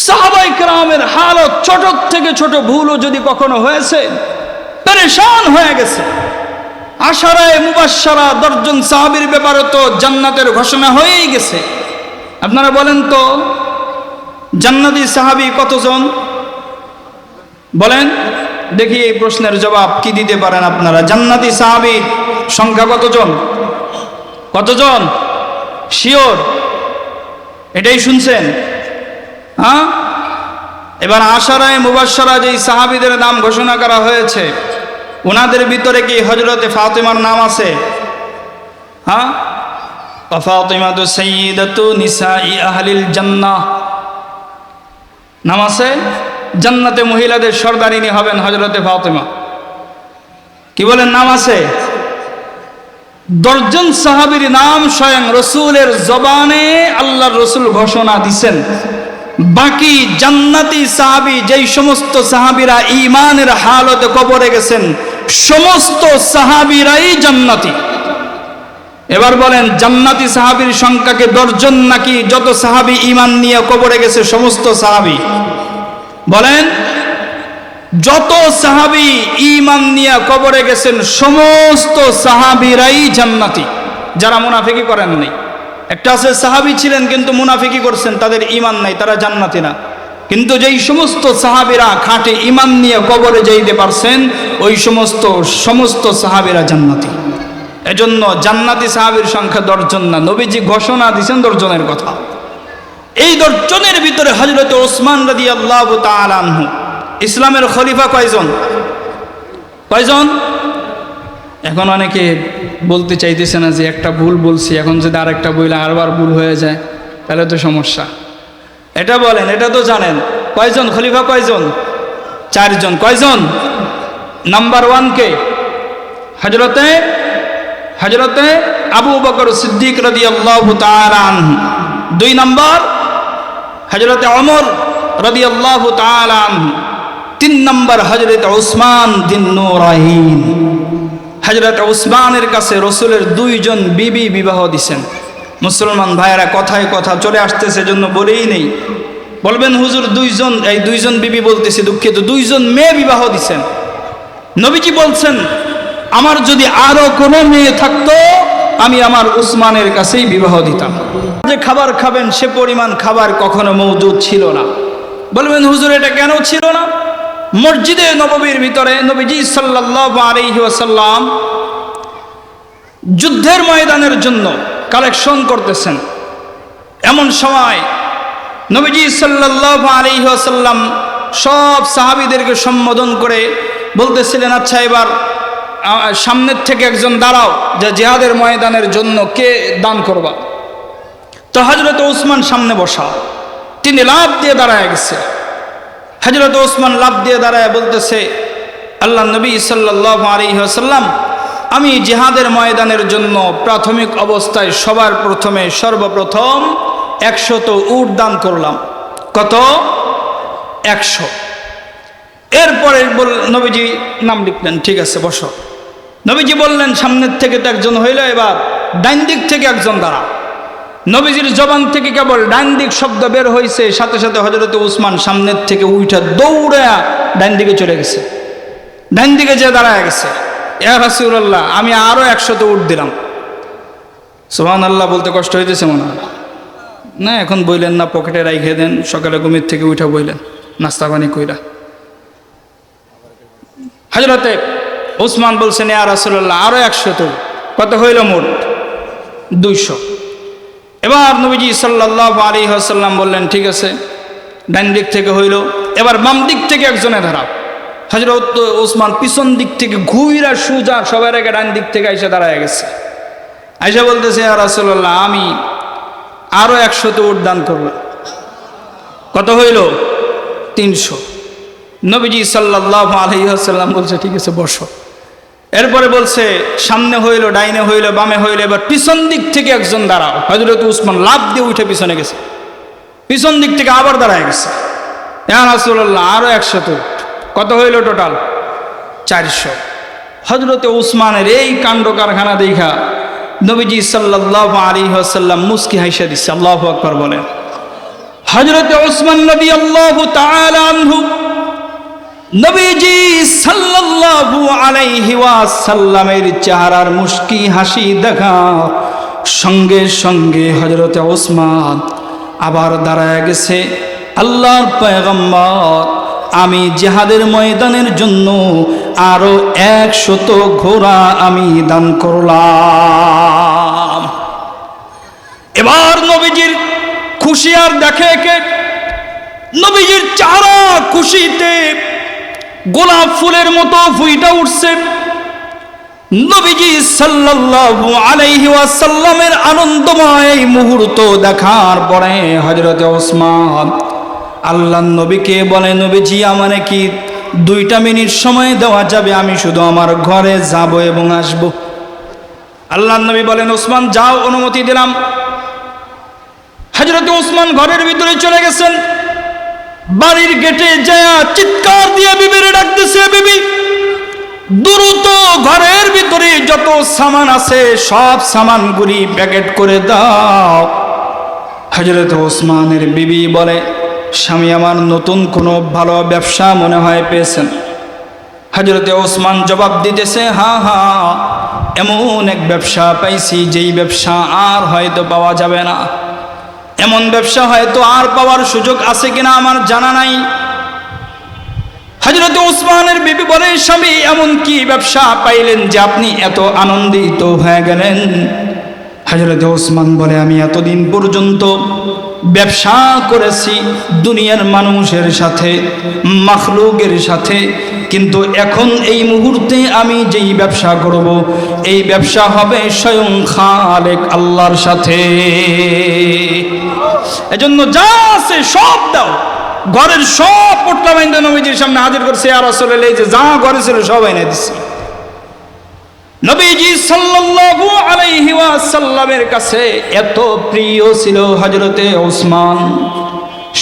সাহাবায়ে কেরামের হালত ছোট থেকে ছোট ভুলও যদি কখনো হয়েছে, পেরেশান হয়ে গেছে। আশারায়ে মুবাশশারা 10 জন সাহাবীর ব্যাপারে তো জান্নাতের ঘোষণা হয়েই গেছে। আপনারা বলেন তো জান্নাতি সাহাবী কতজন? বলেন দেখি, এই প্রশ্নের জবাব কি দিতে পারেন আপনারা? জান্নাতি সাহাবীর সংখ্যা কতজন? কতজন শিওর? এটাই শুনছেন? হ্যাঁ, এবার আশারায়ে মুবাশশারা যেই সাহাবীদের নাম ঘোষণা করা হয়েছে, ওনাদের ভিতরে কি হযরতে ফাতিমার নাম আছে? হ্যাঁ, ফাতিমাতু সাইয়্যিদাতু নিসাই আহলিল জান্নাহ নাম আছে। জান্নাতে মহিলাদের সর্দারিনী হবেন হযরতে ফাতিমা। কি বলেন, নাম আছে? 10 জন সাহাবীর নাম স্বয়ং রসুলের জবানে আল্লাহর রসুল ঘোষণা দিছেন। বাকি জান্নাতি সাহাবী, যেই সমস্ত সাহাবীরা ঈমানের হালতে কবরে গেছেন, সমস্ত সাহাবীরাই জান্নাতি। এবার বলেন, জান্নাতি সাহাবীর সংখ্যাকে 10 জন নাকি যত সাহাবী ঈমান নিয়ে কবরে গেছে সমস্ত সাহাবী? বলেন, যত সাহাবী ঈমান নিয়ে কবরে গেছেন সমস্ত সাহাবীরাই জান্নাতি, যারা মুনাফিকি করেন নাই। একটা আছে সাহাবী ছিলেন কিন্তু মুনাফিকি করছেন, তাদের ঈমান নাই, তারা জান্নাতি না। কিন্তু যেই সমস্ত সাহাবীরা খাঁটি ঈমান নিয়ে কবরে যাইতে পারছেন, ওই সমস্ত সাহাবীরা জান্নাতি। এজন্য জান্নাতি সাহাবীর সংখ্যা 10 জন না, নবীজি ঘোষণা দিয়েছেন 10 জনের কথা। এই 10 জনের ভিতরে হযরত ওসমান রাদিয়াল্লাহু তাআলা আনহু, ইসলামের খলিফা কয়জন? কয়জন? এখন অনেকে বলতে চাইতেছে না যে একটা ভুল বলছি, এখন যদি আরেকটা বইলে আরবার ভুল হয়ে যায় তাহলে তো সমস্যা। এটা বলেন, এটা তো জানেন কয়জন খলিফা? কয়জন? 4 জন। কয়জন? নাম্বার 1 কে? হযরতে আবু বকর সিদ্দিক রাদিয়াল্লাহু তাআলা আনহু। 2 নাম্বার হযরতে ওমর রাদিয়াল্লাহু তাআলা আনহু। 3 নাম্বার হযরতে উসমান দিন নূরাইন। হযরতে উসমানের কাছে রসুলের 2 জন বিবি বিবাহ দিছেন। মুসলমান ভাইয়েরা, কথায় কথা চলে আসতেছে জন্য বলেই নেই। বলবেন হুজুর 2 জন, এই 2 জন বিবি বলতেছি, দুঃখিত, 2 জন মেয়ে বিবাহ দিছেন। নবীজি বলছেন, আমার যদি আরো কোনো মেয়ে থাকতো আমি আমার উসমানের কাছেই বিবাহ দিতাম। যে খাবার খাবেন সে পরিমাণ খাবার কখনো মওজুদ ছিল না। বলবেন হুজুর এটা কেন ছিল না? মসজিদে নববীর ভিতরে নবীজি সাল্লাল্লাহু আলাইহি ওয়াসাল্লাম যুদ্ধের ময়দানের জন্য কালেকশন করতেছেন। এমন সময় নবীজি সাল্লাল্লাহু আলাইহি ওয়াসাল্লাম সব সাহাবীদেরকে সম্বোধন করে বলতেছিলেন, আচ্ছা এবার সামনের থেকে একজন দাঁড়াও, যে জিহাদের ময়দানের জন্য কে দান করবা। তো হযরত ওসমান সামনে বসা, তিনি লাফ দিয়ে দাঁড়ায় গেছে। হযরত ওসমান লাফ দিয়ে দাঁড়ায় বলতেছে, আল্লাহ নবী সাল্লাল্লাহু আলাইহি ওয়াসাল্লাম, আমি জিহাদের ময়দানের জন্য প্রাথমিক অবস্থায় সবার প্রথমে সর্বপ্রথম 100 উট দান করলাম। কত? 100। এরপরে নবীজি নাম লিখলেন, ঠিক আছে বসো। নবীজি বললেন, সামনের থেকে তো একজন হইল, এবার ডাইন দিক থেকে একজন দাঁড়া। নবীজির জবান থেকে কেবল ডান দিক শব্দ বের হয়েছে, সাথে সাথে হযরত উসমান সামনের থেকে উঠা দৌড়ে ডান দিকে চলে গেছে। ডান দিকে যে দাঁড়ায় গেছে, ইয়া রাসূলুল্লাহ আমি আরো 100 উট দিলাম। সুবহানাল্লাহ বলতে কষ্ট হইতেছে মনে হয় না? এখন বইলেন না, পকেটে রাইখে দেন, সকালে ঘুমের থেকে উঠা বইলেন, নাস্তা পানি কইরা। হযরতে ওসমান বলছেন, ইয়া রাসূলুল্লাহ আরো 100 তো কত হইল মোট? 200। এবার নবীজি সাল্লাল্লাহু আলাইহি ওয়াসাল্লাম বললেন, ঠিক আছে, ডান দিক থেকে হইল, এবার বাম দিক থেকে একজনে দাঁড়াও। হযরত ওসমান পিছন দিক থেকে ঘুইরা সুজা সবার আগে ডান দিক থেকে এসে দাঁড়ায় গেছে। আয়েশা বলতেছে, ইয়া রাসূলুল্লাহ আমি আরো 100 তো উট দান করলাম। কত হইল? 300। নবীজি সাল্লাল্লাহু আলাইহি ওয়াসাল্লাম বলছে, ঠিক আছে বসো। এরপরে বলছে, সামনে হইল, ডাইনে হইল, বামে হইল, এবার পিছন দিক থেকে একজন দাঁড়াও। হযরত উসমান লাফ দিয়ে উঠে পিছনে গেছে, পিছন দিক থেকে আবার দাঁড়ায় গেছে। ইয়া রাসূলুল্লাহ আরো 100 তো। কত হইল টোটাল? 400। হযরতে উসমানের এই কাণ্ড কারখানা দেখা নবীজি সাল্লাল্লাহু আলাইহি ওয়াসাল্লাম মুস্কি হাসিয়া দিচ্ছে। আল্লাহু আকবার বলেন। হযরতে উসমান রাদিয়াল্লাহু তাআলা আনহু নবীজি সাল্লাল্লাহু আলাইহি ওয়াসাল্লামের চেহারার মুস্কি হাসি দেখা সঙ্গে সঙ্গে হযরতে ওসমান আবার দাঁড়ায় গেছে। আল্লাহর পয়গম্বর, আমি জিহাদের ময়দানের জন্য আরো 100 ঘোড়া আমি দান করলাম। এবার নবীজির খুশি আর দেখে কে? নবীজির চেহারা খুশিতে গোলাপ ফুলের মতো ফুইটা উঠছে। নবীজি সাল্লাল্লাহু আলাইহি ওয়াসাল্লামের আনন্দময় এই মুহূর্ত দেখার পরে হযরতে ওসমান আল্লাহর নবীকে বলে, নবীজি আমারে কি 2টা মিনিট সময় দেওয়া যাবে? আমি শুধু আমার ঘরে যাব এবং আসব। আল্লাহর নবী বলেন, ওসমান যাও, অনুমতি দিলাম। হযরতে ওসমান ঘরের ভিতরে চলে গেছেন। বাড়ির গেটে যায় চিৎকার দিয়ে বিবিরে ডাকতেছে, বিবি দ্রুত ঘরের ভিতরে যত সামান আছে সব সামানগুলি প্যাকেট করে দাও। হযরত ওসমানের বিবি বলে, স্বামী আমার নতুন কোনো ভালো ব্যবসা মনে হয় পেয়েছেন। হযরতে ওসমান জবাব দিতেছে, হ্যাঁ হ্যাঁ, এমন এক ব্যবসা পাইছি যেই ব্যবসা আর হয়তো পাওয়া যাবে না। এমন ব্যবসা হয়তো আর পাওয়ার সুযোগ আছে কিনা আমার জানা নাই। হযরত ওসমানের বিবি বলে, স্বামী এমন কি ব্যবসা পাইলেন যে আপনি এত আনন্দিত হয়ে গেলেন? হযরত ওসমান বলে, আমি এতদিন পর্যন্ত ব্যবসা করেছি দুনিয়ার মানুষের সাথে, মাখলুকের সাথে, কিন্তু এখন এই মুহূর্তে আমি যেই ব্যবসা করব এই ব্যবসা হবে স্বয়ং খালেক আল্লাহর সাথে। এজন্য যা আছে সব দাও। ঘরের সব পোটলা বাইন্দা নবীজির সামনে হাজির করছে। ইয়া রাসূলুল্লাহ, এই যে যা ঘরে ছিল সব এনে দিচ্ছি। নবীজি সাল্লাল্লাহু আলাইহি ওয়াসাল্লামের কাছে এত প্রিয় ছিল হযরতে ওসমান,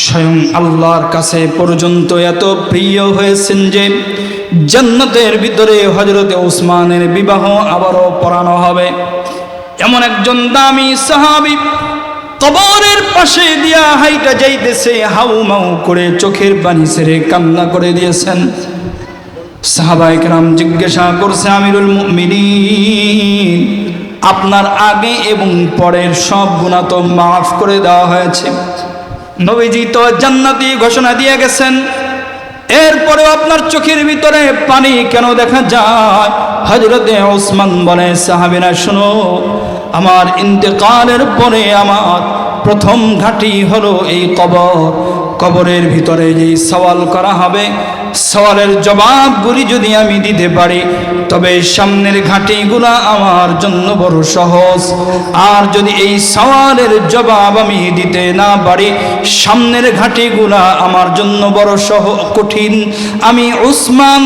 স্বয়ং আল্লাহর কাছে পর্যন্ত এত প্রিয় হয়েছেন যে জান্নাতের ভিতরে হযরতে ওসমানের বিবাহ আবারও পড়ানো হবে। এমন একজন দামি সাহাবী কবরের পাশে দিয়া হাইটা যাইতেছে, হাউমাউ করে চোখের পানি ছেড়ে কান্না করে দিয়েছেন। সাহাবায়ে কেরাম জিজ্ঞাসা করছে, আমিরুল মুমিনিন, আপনার আগে এবং পরের সব গুনাহ তো মাফ করে দেওয়া হয়েছে, নবীজি তো জান্নাতি ঘোষণা দিয়ে গেছেন, এরপরেও আপনার চোখের ভিতরে পানি কেন দেখা যায়? হযরতে ওসমান বলে, সাহাবীরা শোনো, আমার ইন্তেকালের পরে আমার প্রথম ঘাঁটি হলো এই কবর। কবরের ভিতরে যেই সওয়াল করা হবে, সওয়ালের জবাবগুলি যদি আমি দিতে পারি তবে সামনের ঘাঁটিগুলা আমার জন্য বড় সহজ। আর যদি এই সওয়ালের জবাব আমি দিতে না পারি, সামনের ঘাঁটিগুলা আমার জন্য বড় কঠিন। আমি উসমান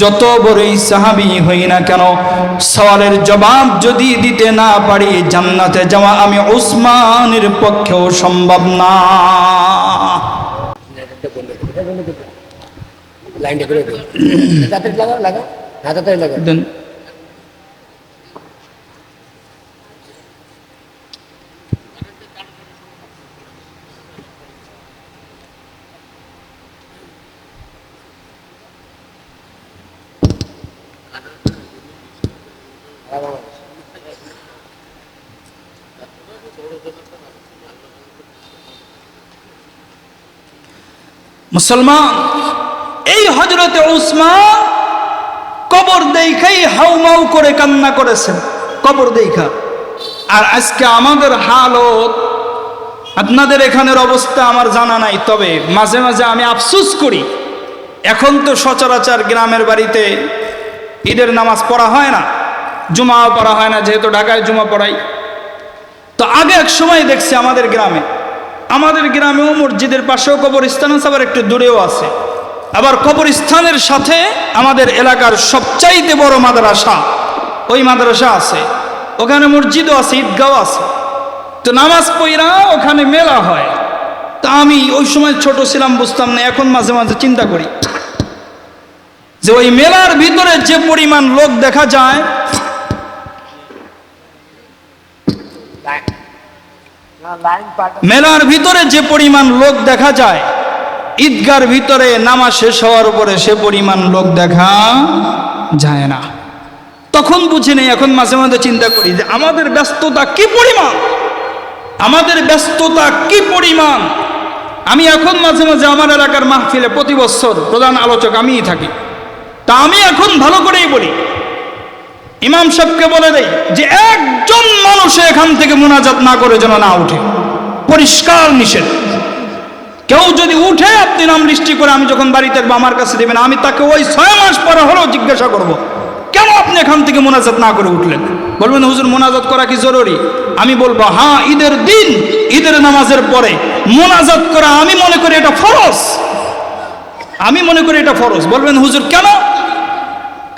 যত বড়ই সাহাবী হই না কেন, সওয়ালের জবাব যদি দিতে না পারি, জান্নাতে যাওয়া আমি উসমানের পক্ষেও সম্ভব না। লাইনটা করে দিন, তাতে লাগা লাগা, হাতে লাগা দেন। মুসলমান, এই হযরতে উসমান কবর দেখাই হাউমাউ করে কান্না করেছেন, কবর দেখা। আর আজকে আমাদের হালত, আপনাদের এখানের অবস্থা আমার জানা নাই, তবে মাঝে মাঝে আমি আফসোস করি, এখন তো সচরাচর গ্রামের বাড়িতে ঈদের নামাজ পড়া হয় না, জুমাও পড়া হয় না, যেহেতু ঢাকায় জুমা পড়াই। তো আগে এক সময় দেখছি আমাদের গ্রামেও মসজিদের পাশেও কবরস্থান আছে, আবার একটু দূরেও আছে। আবার কবরস্থানের সাথে আমাদের এলাকার সবচাইতে বড় মাদ্রাসা, ওই মাদ্রাসা আছে, ওখানে মসজিদও আছে, ঈদগাঁও আছে। তো নামাজ পড়া ওখানে মেলা হয়। তা আমি ওই সময় ছোট ছিলাম, বুঝতাম না, এখন মাঝে মাঝে চিন্তা করি যে ওই মেলার ভিতরে যে পরিমাণ লোক দেখা যায়, মেলার ভিতরে যে পরিমাণ লোক দেখা যায়, ঈদগার ভিতরে নামাজ শেষ হওয়ার উপরে সে পরিমাণ লোক দেখা যায় না। তখন বুঝি নেই, এখন মাঝে মাঝে চিন্তা করি যে আমাদের ব্যস্ততা কি পরিমাণ, আমাদের ব্যস্ততা কি পরিমাণ। আমি এখন মাঝে মাঝে আমার এলাকার মাহফিলে প্রতি বছর প্রধান আলোচক আমিই থাকি। তা আমি এখন ভালো করেই বলি, ইমাম সাহেবকে বলে দেই যে একজন মানুষ এখান থেকে মুনাজাত না করে যেন না উঠে, পরিষ্কার নিষেধ। কেউ যদি উঠে আপনি নাম লিস্টি করে আমি যখন বাড়িতে আমার কাছে দেবেন, আমি তাকে ওই 6 মাস পরে হলেও জিজ্ঞাসা করব, কেন আপনি এখান থেকে মোনাজাত না করে উঠলেন? বলবেন হুজুর মোনাজাত করা কি জরুরি? আমি বলবো হ্যাঁ, ঈদের দিন, ঈদের নামাজের পরে মোনাজাত করা আমি মনে করি এটা ফরজ, আমি মনে করি এটা ফরজ। বলবেন হুজুর কেন?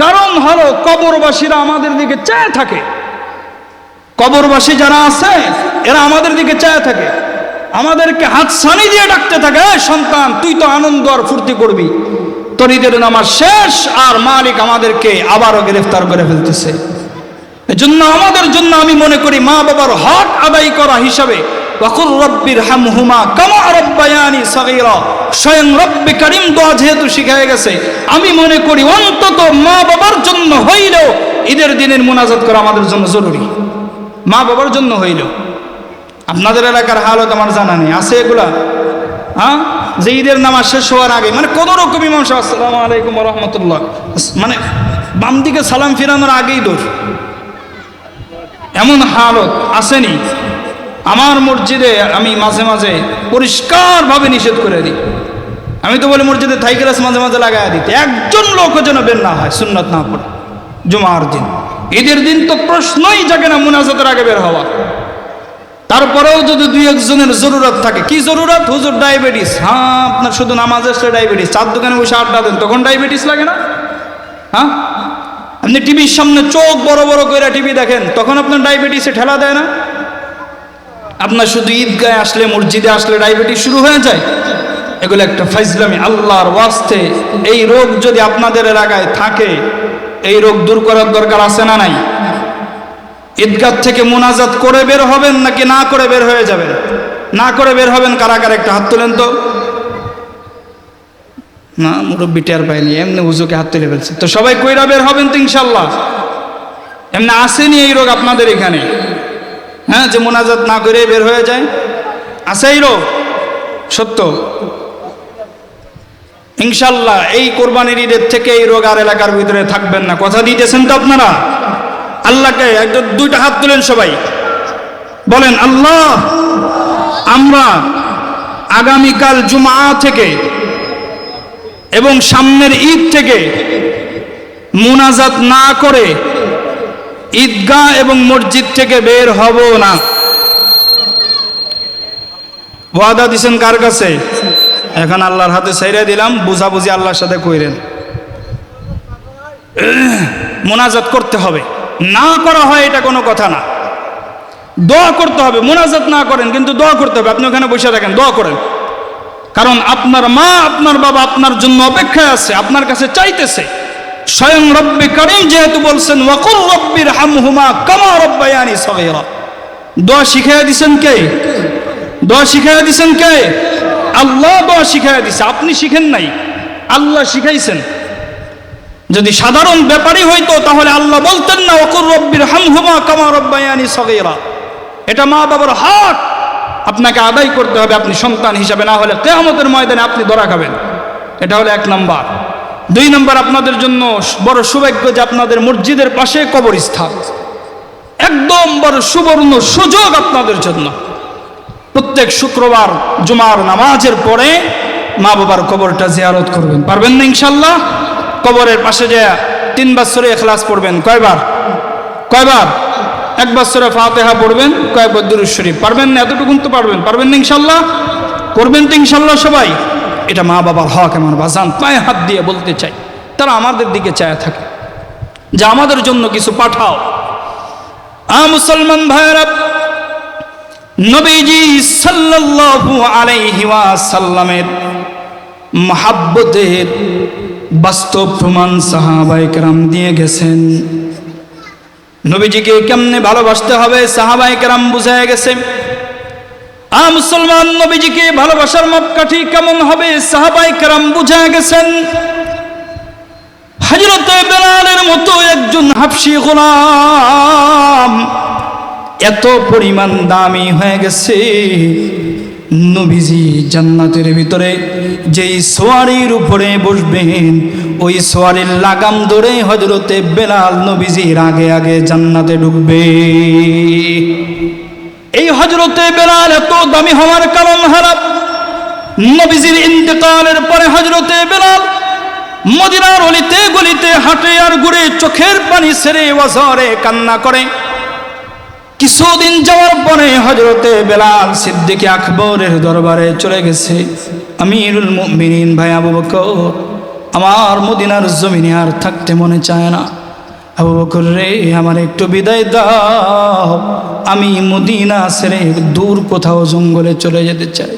কারণ হলো কবরবাসীরা আমাদের দিকে চেয়ে থাকে, কবরবাসী যারা আছে এরা আমাদের দিকে চেয়ে থাকে, আমাদেরকে হাতছানি দিয়ে ডাকতে থাকে, সন্তান তুই তো আনন্দ আর ফুর্তি করবি, তোর ঈদের নামাজ শেষ আর মালিক আমাদেরকে আবারও গ্রেফতার করে ফেলতেছে। এজন্য আমাদের জন্য আমি মনে করি মা বাবার হক আদায় করা হিসাবে ওয়াকুল রব্বির হামহুমা কামা রাব্বায়ানি সগীরা, স্বয়ং রব্বে কারীম দোয়া যেহেতু শিখায় গেছে, আমি মনে করি অন্তত মা বাবার জন্য হইলেও ঈদের দিনের মুনাজাত করা আমাদের জন্য জরুরি, মা বাবার জন্য হইলেও। আপনাদের এলাকার হালত আমার জানা নেই, আছে এগুলা? হ্যাঁ, যে ঈদের নামাজ শেষ হওয়ার আগে মানে কোন রকম ইমাম সাহেব আসসালামু আলাইকুম ওয়া রাহমাতুল্লাহ, মানে বাম দিকে সালাম ফিরানোর আগেই দৌড়, এমন হালত আসেনি? আমার মসজিদে আমি মাঝে মাঝে পরিষ্কারভাবে নিষেধ করে দিই। আমি তো বলি মসজিদে থাইকেরাস মাঝে মাঝে লাগাই দিতে, একজন লোকও যেন বের না হয় সুন্নাত না পড়ে জুমার দিন। ঈদের দিন তো প্রশ্নই জাগে না মুনাজাতের আগে বের হওয়া। তারপরেও যদি 2-1 জনের জরুরত থাকে, কি জরুরত? হুজুর ডায়াবেটিস, হ্যাঁ আপনার শুধু নামাজ আসলে ডায়াবেটিস, চার দোকানে বসে আড্ডা দেন তখন ডায়াবেটিস লাগে না? হ্যাঁ, আপনি টিভির সামনে চোখ বড় বড় করে টিভি দেখেন, তখন আপনার ডায়াবেটিসে ঠেলা দেয় না? আপনার শুধু ঈদগায় আসলে, মসজিদে আসলে ডায়াবেটিস শুরু হয়ে যায়? এগুলো একটা ফাইজলামি। আল্লাহর ওয়াস্তে এই রোগ যদি আপনাদের এলাকায় থাকে, এই রোগ দূর করার দরকার আছে না নাই? ঈদগাহ থেকে মুনাজাত করে বের হবেন নাকি না করে বের হয়ে যাবেন? না করে বের হবেন কারা কারা একটা হাত তুলেন তো। না মুরব্বী টের পায়নি, এমনি হুজুকে হাত তুলে ফেলছে। তো সবাই কইরা বের হবেন তো ইনশাল্লাহ? এমনি আসেনি এই রোগ আপনাদের এখানে? হ্যাঁ, যে মুনাজাত না করে বের হয়ে যায়, আছে এই রোগ? সত্য ইনশাল্লাহ এই কোরবানির ঈদের থেকে এই রোগ আর এলাকার ভিতরে থাকবেন না, কথা দিতেছেন তো আপনারা? আল্লাহকে একজন 2টা হাত তুলেন সবাই, বলেন আল্লাহ আমরা আগামীকাল জুমা থেকে এবং সামনের ঈদ থেকে মুনাজাত না করে ঈদগাহ এবং মসজিদ থেকে বের হব না। ওয়াদা দিছেন কার কাছে? এখন আল্লাহর হাতে ছেড়ে দিলাম, বুঝাবুঝি আল্লাহর সাথে কইরেন। মুনাজাত করতে হবে, না করা হয় এটা কোনো কথা না, দোয়া করতে হবে। মুনাজাত না করেন কিন্তু দোয়া করতে হবে। আপনি ওখানে বসে থাকেন, দোয়া করেন, কারণ আপনার মা আপনার বাবা আপনার জন্য অপেক্ষায় আছে, আপনার কাছে চাইতেছে। স্বয়ং রব্বে কারীম যেহেতু বলছেন ওয়াকুল রব্বির হামহুমা কামা রাব্বায়ানি সগীরা, দোয়া শিখাইয়া দিছেন কে? দোয়া শিখাইয়া দিছেন কে? আল্লাহ দোয়া শিখাইয়া দিছে, আপনি শিখেন নাই, আল্লাহ শিখাইছেন। যদি সাধারণ ব্যাপারই হইতো তাহলে আল্লাহ বলতেন না ওয়াকুল রব্বির হামহুমা কামা রাব্বায়ানি সগীরা। এটা মা বাবার হক, আপনাকে আদায় করতে হবে আপনি সন্তান হিসাবে, না হলে কিয়ামতের ময়দানে আপনি ধরা খাবেন। এটা হলো 1 নাম্বার। 2 নম্বর, আপনাদের জন্য বড় সৌভাগ্য যে আপনাদের মসজিদের পাশে কবরস্থান, একদম বড় সুবর্ণ সুযোগ আপনাদের জন্য। প্রত্যেক শুক্রবার জুমার নামাজের পরে মা বাবার কবরটা জিয়ারত করবেন। পারবেন না ইনশাল্লাহ? কবরের পাশে যে 3 বার সূরা ইখলাস পড়বেন। কয়বার? 1 বার সূরা ফাতিহা পড়বেন, কয়েকবার দুরূদ শরীফ। পারবেন না? এতটুকুন তো পারবেন। পারবেন না ইনশাল্লাহ? করবেন তো ইনশাল্লাহ সবাই? এটা মা বাবার হক। আমার বাজান পায়ে হাত দিয়ে বলতে চাই, তারা আমাদের দিকে চায় থাকে যে আমাদের জন্য কিছু পাঠাও। মুসলমান ভাইরা, নবীজি সাল্লাল্লাহু আলাইহি ওয়াসাল্লামের মহাব্বতের বাস্তব প্রমাণ সাহাবায়ে কেরাম দিয়ে গেছেন। নবীজিকে কেমনে ভালোবাসতে হবে সাহাবায়ে কেরাম বুঝায় গেছে। মুসলমান, নবীজিকে ভালোবাসার মাপকাঠি কেমন হবে সাহাবায়ে কেরাম বুঝায় গেছেন। হযরতে বেলালের মতো একজন হাবশী গোলাম এত পরিমাণ দামি হয়ে গেছে, নবীজি জান্নাতের ভিতরে যেই সোয়ারির উপরে বসবেন ওই সোয়ারির লাগাম ধরে হযরতে বেলাল নবীজির আগে আগে জান্নাতে ঢুকবে। এই হযরতে বেলাল এত দামি হওয়ার কারণ হলো নবীজির ইন্তেকালের পরে হযরতে বেলাল মদিনার অলিতে গলিতে হাঁটে আর ঘুরে চোখের পানি ছেড়ে ওয়াজরে কান্না করে। কিছুদিন যাওয়ার পরে হযরতে বেলাল সিদ্দিক আকবরের দরবারে চলে গেছে। আমিরুল মুমিনিন ভাই আবু বকর, আমার মদিনার জমিনে আর থাকতে মনে চায় না। আবু বকর রে, আমার একটু বিদায় দাও, আমি মদিনা ছেড়ে দূর কোথাও জঙ্গলে চলে যেতে চাই।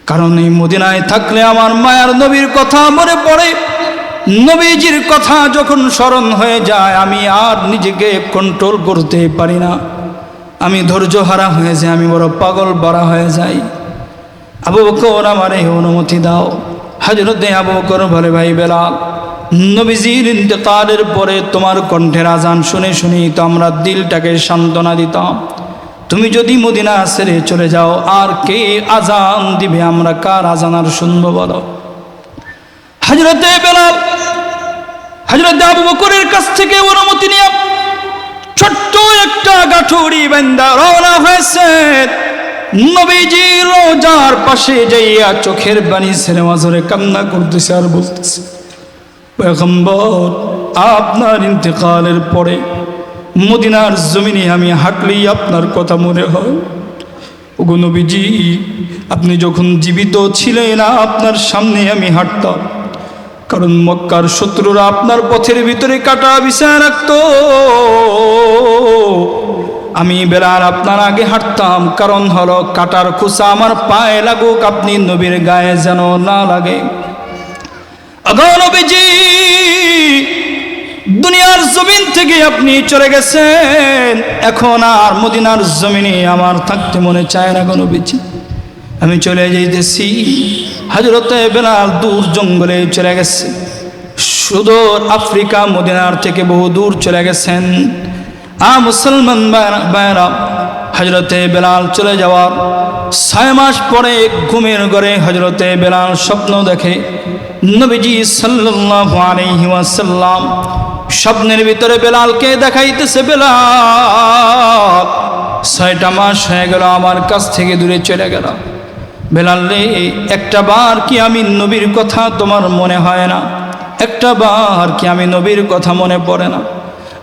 কারণ এই মদিনায় থাকলে আমার মায়ার নবীর কথা মনে পড়ে। নবীজির কথা যখন স্মরণ হয়ে যায় আমি আর নিজেকে কন্ট্রোল করতে পারি না, আমি ধৈর্য হারা হয়ে যাই, আমি বড় পাগল বড়া হয়ে যাই। আবু বকর, আমার এই অনুমতি দাও। হযরতে আবু বকর বলে, ভাই বেলাল, নবীজির ইন্তেকালের পরে তোমার কণ্ঠের আজান শুনে শুনি তো আমরা দিলটাকে সান্ত্বনা দিতাম। তুমি যদি মদিনা ছেড়ে চলে যাও আর কে আজান দিবে? আমরা কার আজান আর শুনবো বলো? হযরতে বেলাল হযরতে আবু বকরের কাছ থেকে অনুমতি নিয়ে ছোট্ট একটা গাঠুরি বান্দা রওনা হয়েছে। নবীজির রওজার পাশে যাইয়া চোখের পানি ছেড়ে ওয়াজরে কান্না করতেছে আর বলতেছে, পয়গম্বর, আপনার ইন্তেকালের পরে মদিনার জমিনে আমি হাঁটলেই আপনার কথা মনে হয়। ওগো নবীজি, আপনি যখন জীবিত ছিলেন আপনার সামনে আমি হাঁটতাম, কারণ মক্কার শত্রুরা আপনার পথের ভিতরে কাটা বিছায় রাখত। আমি বেলাল আপনার আগে হাঁটতাম, কারণ হলো কাটার খোঁচা আমার পায়ে লাগুক, আপনি নবীর গায়ে যেন না লাগে। আগো নবীজি, দুনিয়ার জমিন থেকে আপনি চলে গেছেন, এখন আর মদিনার জমিনে আমার থাকতে মনে চায় না গো নবীজি, আমি চলে যাইতেছি। হযরতে বেলাল দূর জঙ্গলে চলে গেছে, সুদূর আফ্রিকা মদিনার থেকে বহু দূর চলে গেছেন। মুসলমান ভাইরা, হযরতে বেলাল চলে যাওয়ার 6 মাস পরে ঘুমের ঘরে হযরতে বেলাল স্বপ্ন দেখে। নবীজি সাল্লাল্লাহু আলাইহি ওয়াসাল্লাম স্বপ্নের ভিতরে বেলালকে দেখাইতেছে, বেলাল 6টা মাস হয়ে গেল আমার কাছ থেকে দূরে চলে গেল। বেলাল রে, একটা বার কি আমি নবীর কথা তোমার মনে হয় না? একটা বার কি আমি নবীর কথা মনে পড়ে না?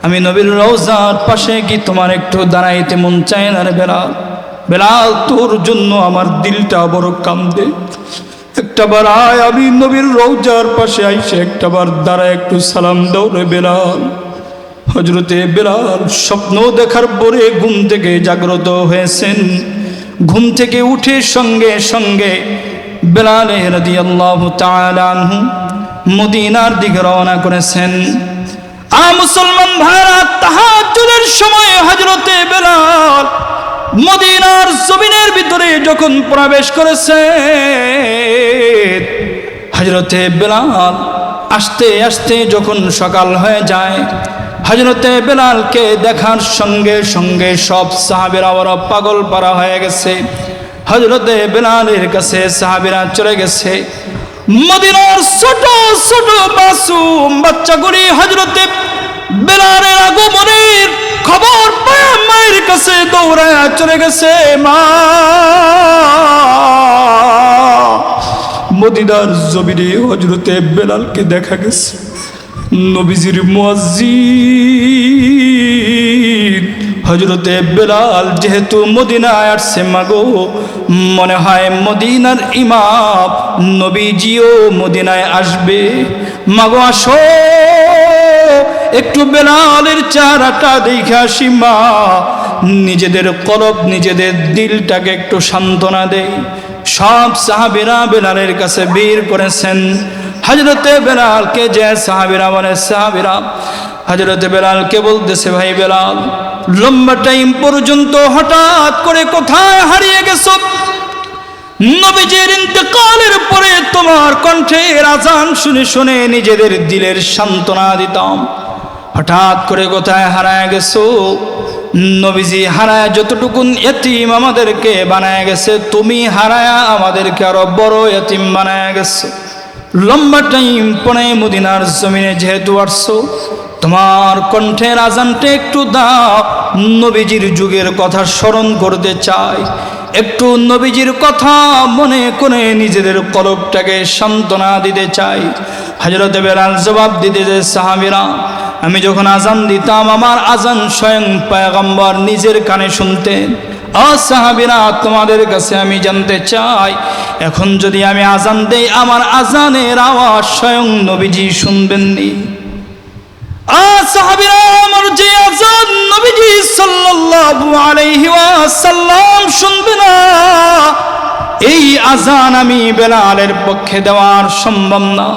আমি নবীর রওজার পাশে কি তোমার একটু দাঁড়াইতে মন চায় না রে বেলাল? বেলাল, তোর জন্য আমার দিলটা বড় কান্দে। একটা বার আয়, আমি নবীর রওজার পাশে আইসে একটা বার দাঁড়ায় একটু সালাম দাও রে বেলাল। হযরতে বেলাল স্বপ্ন দেখার পরে ঘুম থেকে জাগ্রত হয়েছেন। ঘুম থেকে উঠে সঙ্গে সঙ্গে বেলাল রাদিয়াল্লাহু তাআলা আনহু মদিনার দিকে রওনা করেছেন। মুসলমান ভাইরা, তাহাজ্জুদের সময় হযরতে বেলাল মদিনার জমিনের ভিতরে যখন প্রবেশ করেছে, হযরতে বেলাল আস্তে আস্তে যখন সকাল হয়ে যায়, হযরতে বেলালকে দেখার সঙ্গে সঙ্গে সব সাহাবীরা ওরা পাগল পারা হয়ে গেছে। হযরতে বেলালের কাছে সাহাবীরা চলে গেছে, মদিনার ছোট ছোট মাসুম বাচ্চাগুলি হযরতে বেলালের আগমনের খবর পেয়ে মায়ের কাছে দৌড়ায় চলে গেছে। মা, মদিনার জমিনে হযরতে বেলালকে দেখা গেছে, নবীজির মুয়াজ্জিন হযরতে বেলাল যেহেতু মদিনায় আসছে, মাগো মনে হয় মদিনার ইমাম নবীজিও মদিনায় আসবে। মাগো আসো, একটু বেলালের চেহারাটা দেখে আসি মা, নিজেদের কলব নিজেদের দিলটাকে একটু সান্ত্বনা দেয়। সব সাহাবীরা বেলালের কাছে বের করেছেন। হযরতে বেলালকে যে সাহাবীরা বলে, সাহাবীরা হযরতে বেলালকে বলতেছে, ভাই বেলাল, লম্বা টাইম পর্যন্ত হঠাৎ করে কোথায় হারিয়ে গেছো? নবীজির ইন্তেকালের পরে তোমার কণ্ঠের আজান শুনে শুনে নিজেদের দিলের সান্ত্বনা দিতাম, হঠাৎ করে কোথায় হারায় গেছো? নবীজি হারায় যতটুকুন এতিম আমাদেরকে বানায় গেছে, তুমি হারায়া আমাদেরকে আরো বড় এতিম বানায় গেছো। লম্বা টাইম পরে মদিনার জমিনে যেহেতু আসছো, তোমার কণ্ঠের আজানটা একটু দাও, নবীজির যুগের কথা স্মরণ করতে চাই, একটু নবীজির কথা মনে করে নিজেদের কলবটাকে সান্ত্বনা দিতে চাই। হযরতে বেলাল জবাব দিতে যে, সাহাবীরা, আমি যখন আজান দিতাম আমার আজান স্বয়ং পয়গম্বর নিজের কানে শুনতেন। সাহাবীরা, তোমাদের কাছে আমি জানতে চাই, এখন যদি আমি আজান দেই আমার আজানের আওয়াজ স্বয়ং নবীজি শুনবেননি? সাহাবীরা, আমার যে আজান নবীজি সাল্লাল্লাহু আলাইহি ওয়াসাল্লাম শুনবে না, এই আজান আমি বেলালের পক্ষে দেওয়ার সম্ভব না।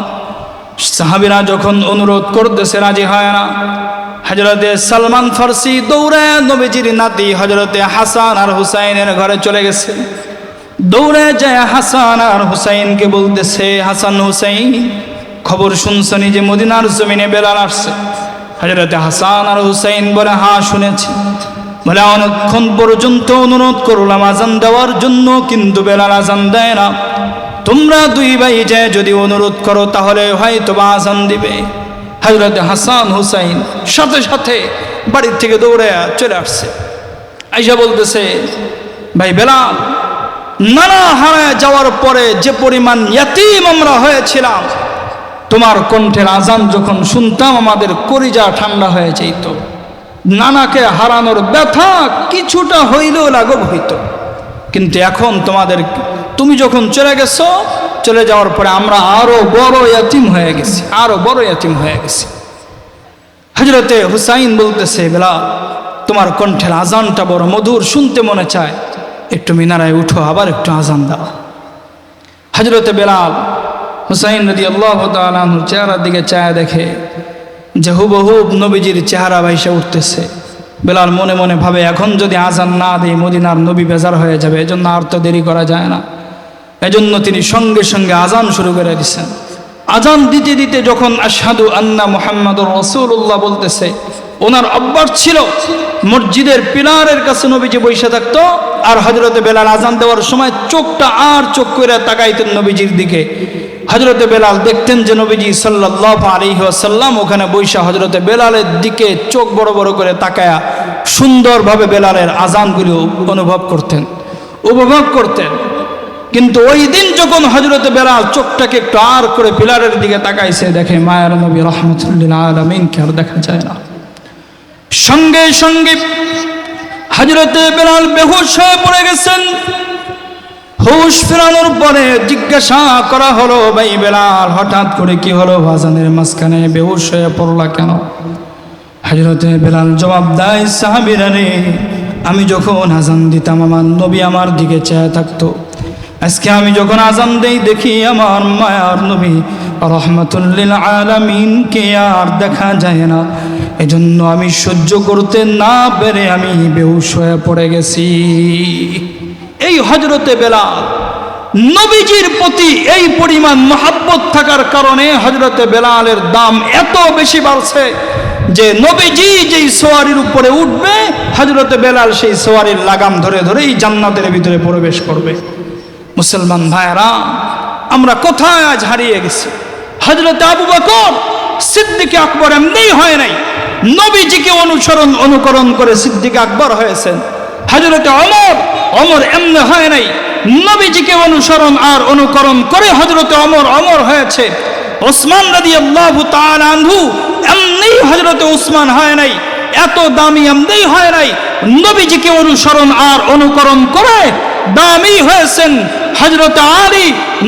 সাহাবীরা যখন অনুরোধ করতেছে রাজি হয় না, হযরতে সালমান ফারসি দৌড়ে নবীজির নাতি হযরতে হাসান আর হুসাইনের ঘরে চলে গেছে। দৌড়ে যায় হাসান আর হুসাইনকে বলতেছে, হাসান হুসাইন, খবর শুনছনি যে মদিনার জমিনে বেলাল আসছে? হযরতে হাসান আর হুসাইন বলে, হ্যাঁ শুনেছি। বলে, অনেকক্ষণ পর্যন্ত অনুরোধ করলাম আজান দেওয়ার জন্য, কিন্তু বেলাল আজান দেয় না। তোমরা দুই ভাই যায় যদি অনুরোধ করো তাহলে হয়তো বা আজান দিবে। হযরতে হাসান হুসাইন সাথে সাথে বাড়ির থেকে দৌড়ে চলে আসছে। আইসা বলতেছে, ভাই বেলাল, নানা হারায় যাওয়ার পরে যে পরিমাণ ইয়াতীম আমরা হয়েছিলাম, তোমার কণ্ঠের আজান যখন শুনতাম আমাদের কলিজা ঠান্ডা হয়ে যেত। নানাকে হারানোর ব্যথা কিছুটা হইলেও লাঘব হইত, কিন্তু এখন তুমি যখন চলে গেছো, চলে যাওয়ার পরে আমরা আরো বড় ইয়াতীম হয়ে গেছি, আরো বড় ইয়াতীম হয়ে গেছি। হযরতে হুসাইন বলতেছে, বেলাল, তোমার কণ্ঠের আজানটা বড় মধুর, শুনতে মনে চায়, একটু মিনারায় উঠো, আবার একটু আজান দাও। হযরতে বেলাল হুসাইন রাদিয়াল্লাহু তাআলা আনহুর চেহারার দিকে চায়, দেখে যে হুবহুব নবীজির চেহারা ভাইসে উঠতেছে। বেলাল মনে মনে ভাবে, এখন যদি আজান না দেয় মদিনার নবী বেজার হয়ে যাবে, এজন্য আর তো দেরি করা যায় না। এজন্য তিনি সঙ্গে সঙ্গে আজান শুরু করে দিচ্ছেন। আজান দিতে দিতে যখন আশহাদু আন্না মুহাম্মাদুর রাসূলুল্লাহ বলতেছে, ওনার অভ্যাস ছিল মসজিদের পিলারের কাছে নবীজি বসে থাকতো, আর হযরতে বেলাল আজান দেওয়ার সময় চোখটা আর চোখ করে তাকাইতেন নবীজির দিকে। হযরতে বেলাল দেখতেন যে নবীজি সাল্লাল্লাহু আলাইহি ওয়াসাল্লাম ওখানে বৈশা হযরতে বেলালের দিকে চোখ বড় বড় করে তাকায়া সুন্দরভাবে বেলালের আজানগুলো অনুভব করতেন, উপভোগ করতেন। কিন্তু ওই দিন যখন হযরতে বেলাল চোখটাকে একটু আর করে পিলারের দিকে তাকাইছে, দেখে মায়ের নবী রাহমাতুল আলামিনকে আর দেখা যায় না। সঙ্গে সঙ্গে হযরতে বেলাল বেহুশ হয়ে পড়ে গেছেন। হুশ ফেরানোর পরে জিজ্ঞাসা করা হলো, ভাই বেলাল, হঠাৎ করে কি হলো? আজানের মাঝখানে বেহুশ হয়ে পড়লা কেন? হযরতে বেলাল জবাব দেয়, সাহাবীরা রে, আমি যখন আজান দিতাম আমার নবী আমার দিকে চেয়ে থাকতো। আজকে আমি যখন আজান দেই দেখি আমার মায়ার নবী রাহমাতুল লিল আলামিনকে আর দেখা যায় না। এজন্য আমি সহ্য করতে না পেরে আমি বেহুশ হয়ে পড়ে গেছি। এই হযরতে বেলাল নবীজির প্রতি এই পরিমাণ মহব্বত থাকার কারণে হযরতে বেলালের দাম এত বেশি বাড়ছে যে নবীজি যেই সওয়ারির উপরে উঠবে হযরতে বেলাল সেই সওয়ারির লাগাম ধরে ধরেই জান্নাতের ভিতরে প্রবেশ করবে। মুসলমান ভাইরা, আমরা কোথায় আজ হারিয়ে গেছি। হযরত আবু বকর সিদ্দিক আকবর এমনিই হয় নাই, নবীজিকে অনুকরণ করে সিদ্দিক আকবর হয়েছেন। হযরত ওমর এমনি হয় নাই, নবীজিকে অনুকরণ করে হযরত ওমর হয়েছে। ওসমান রাদিয়াল্লাহু তাআলা আনহু এমনি হযরত ওসমান হয় নাই, এত দামি এমনি হয় নাই, নবীজিকে অনুকরণ করে দামি হয়েছেন। হযরত আলী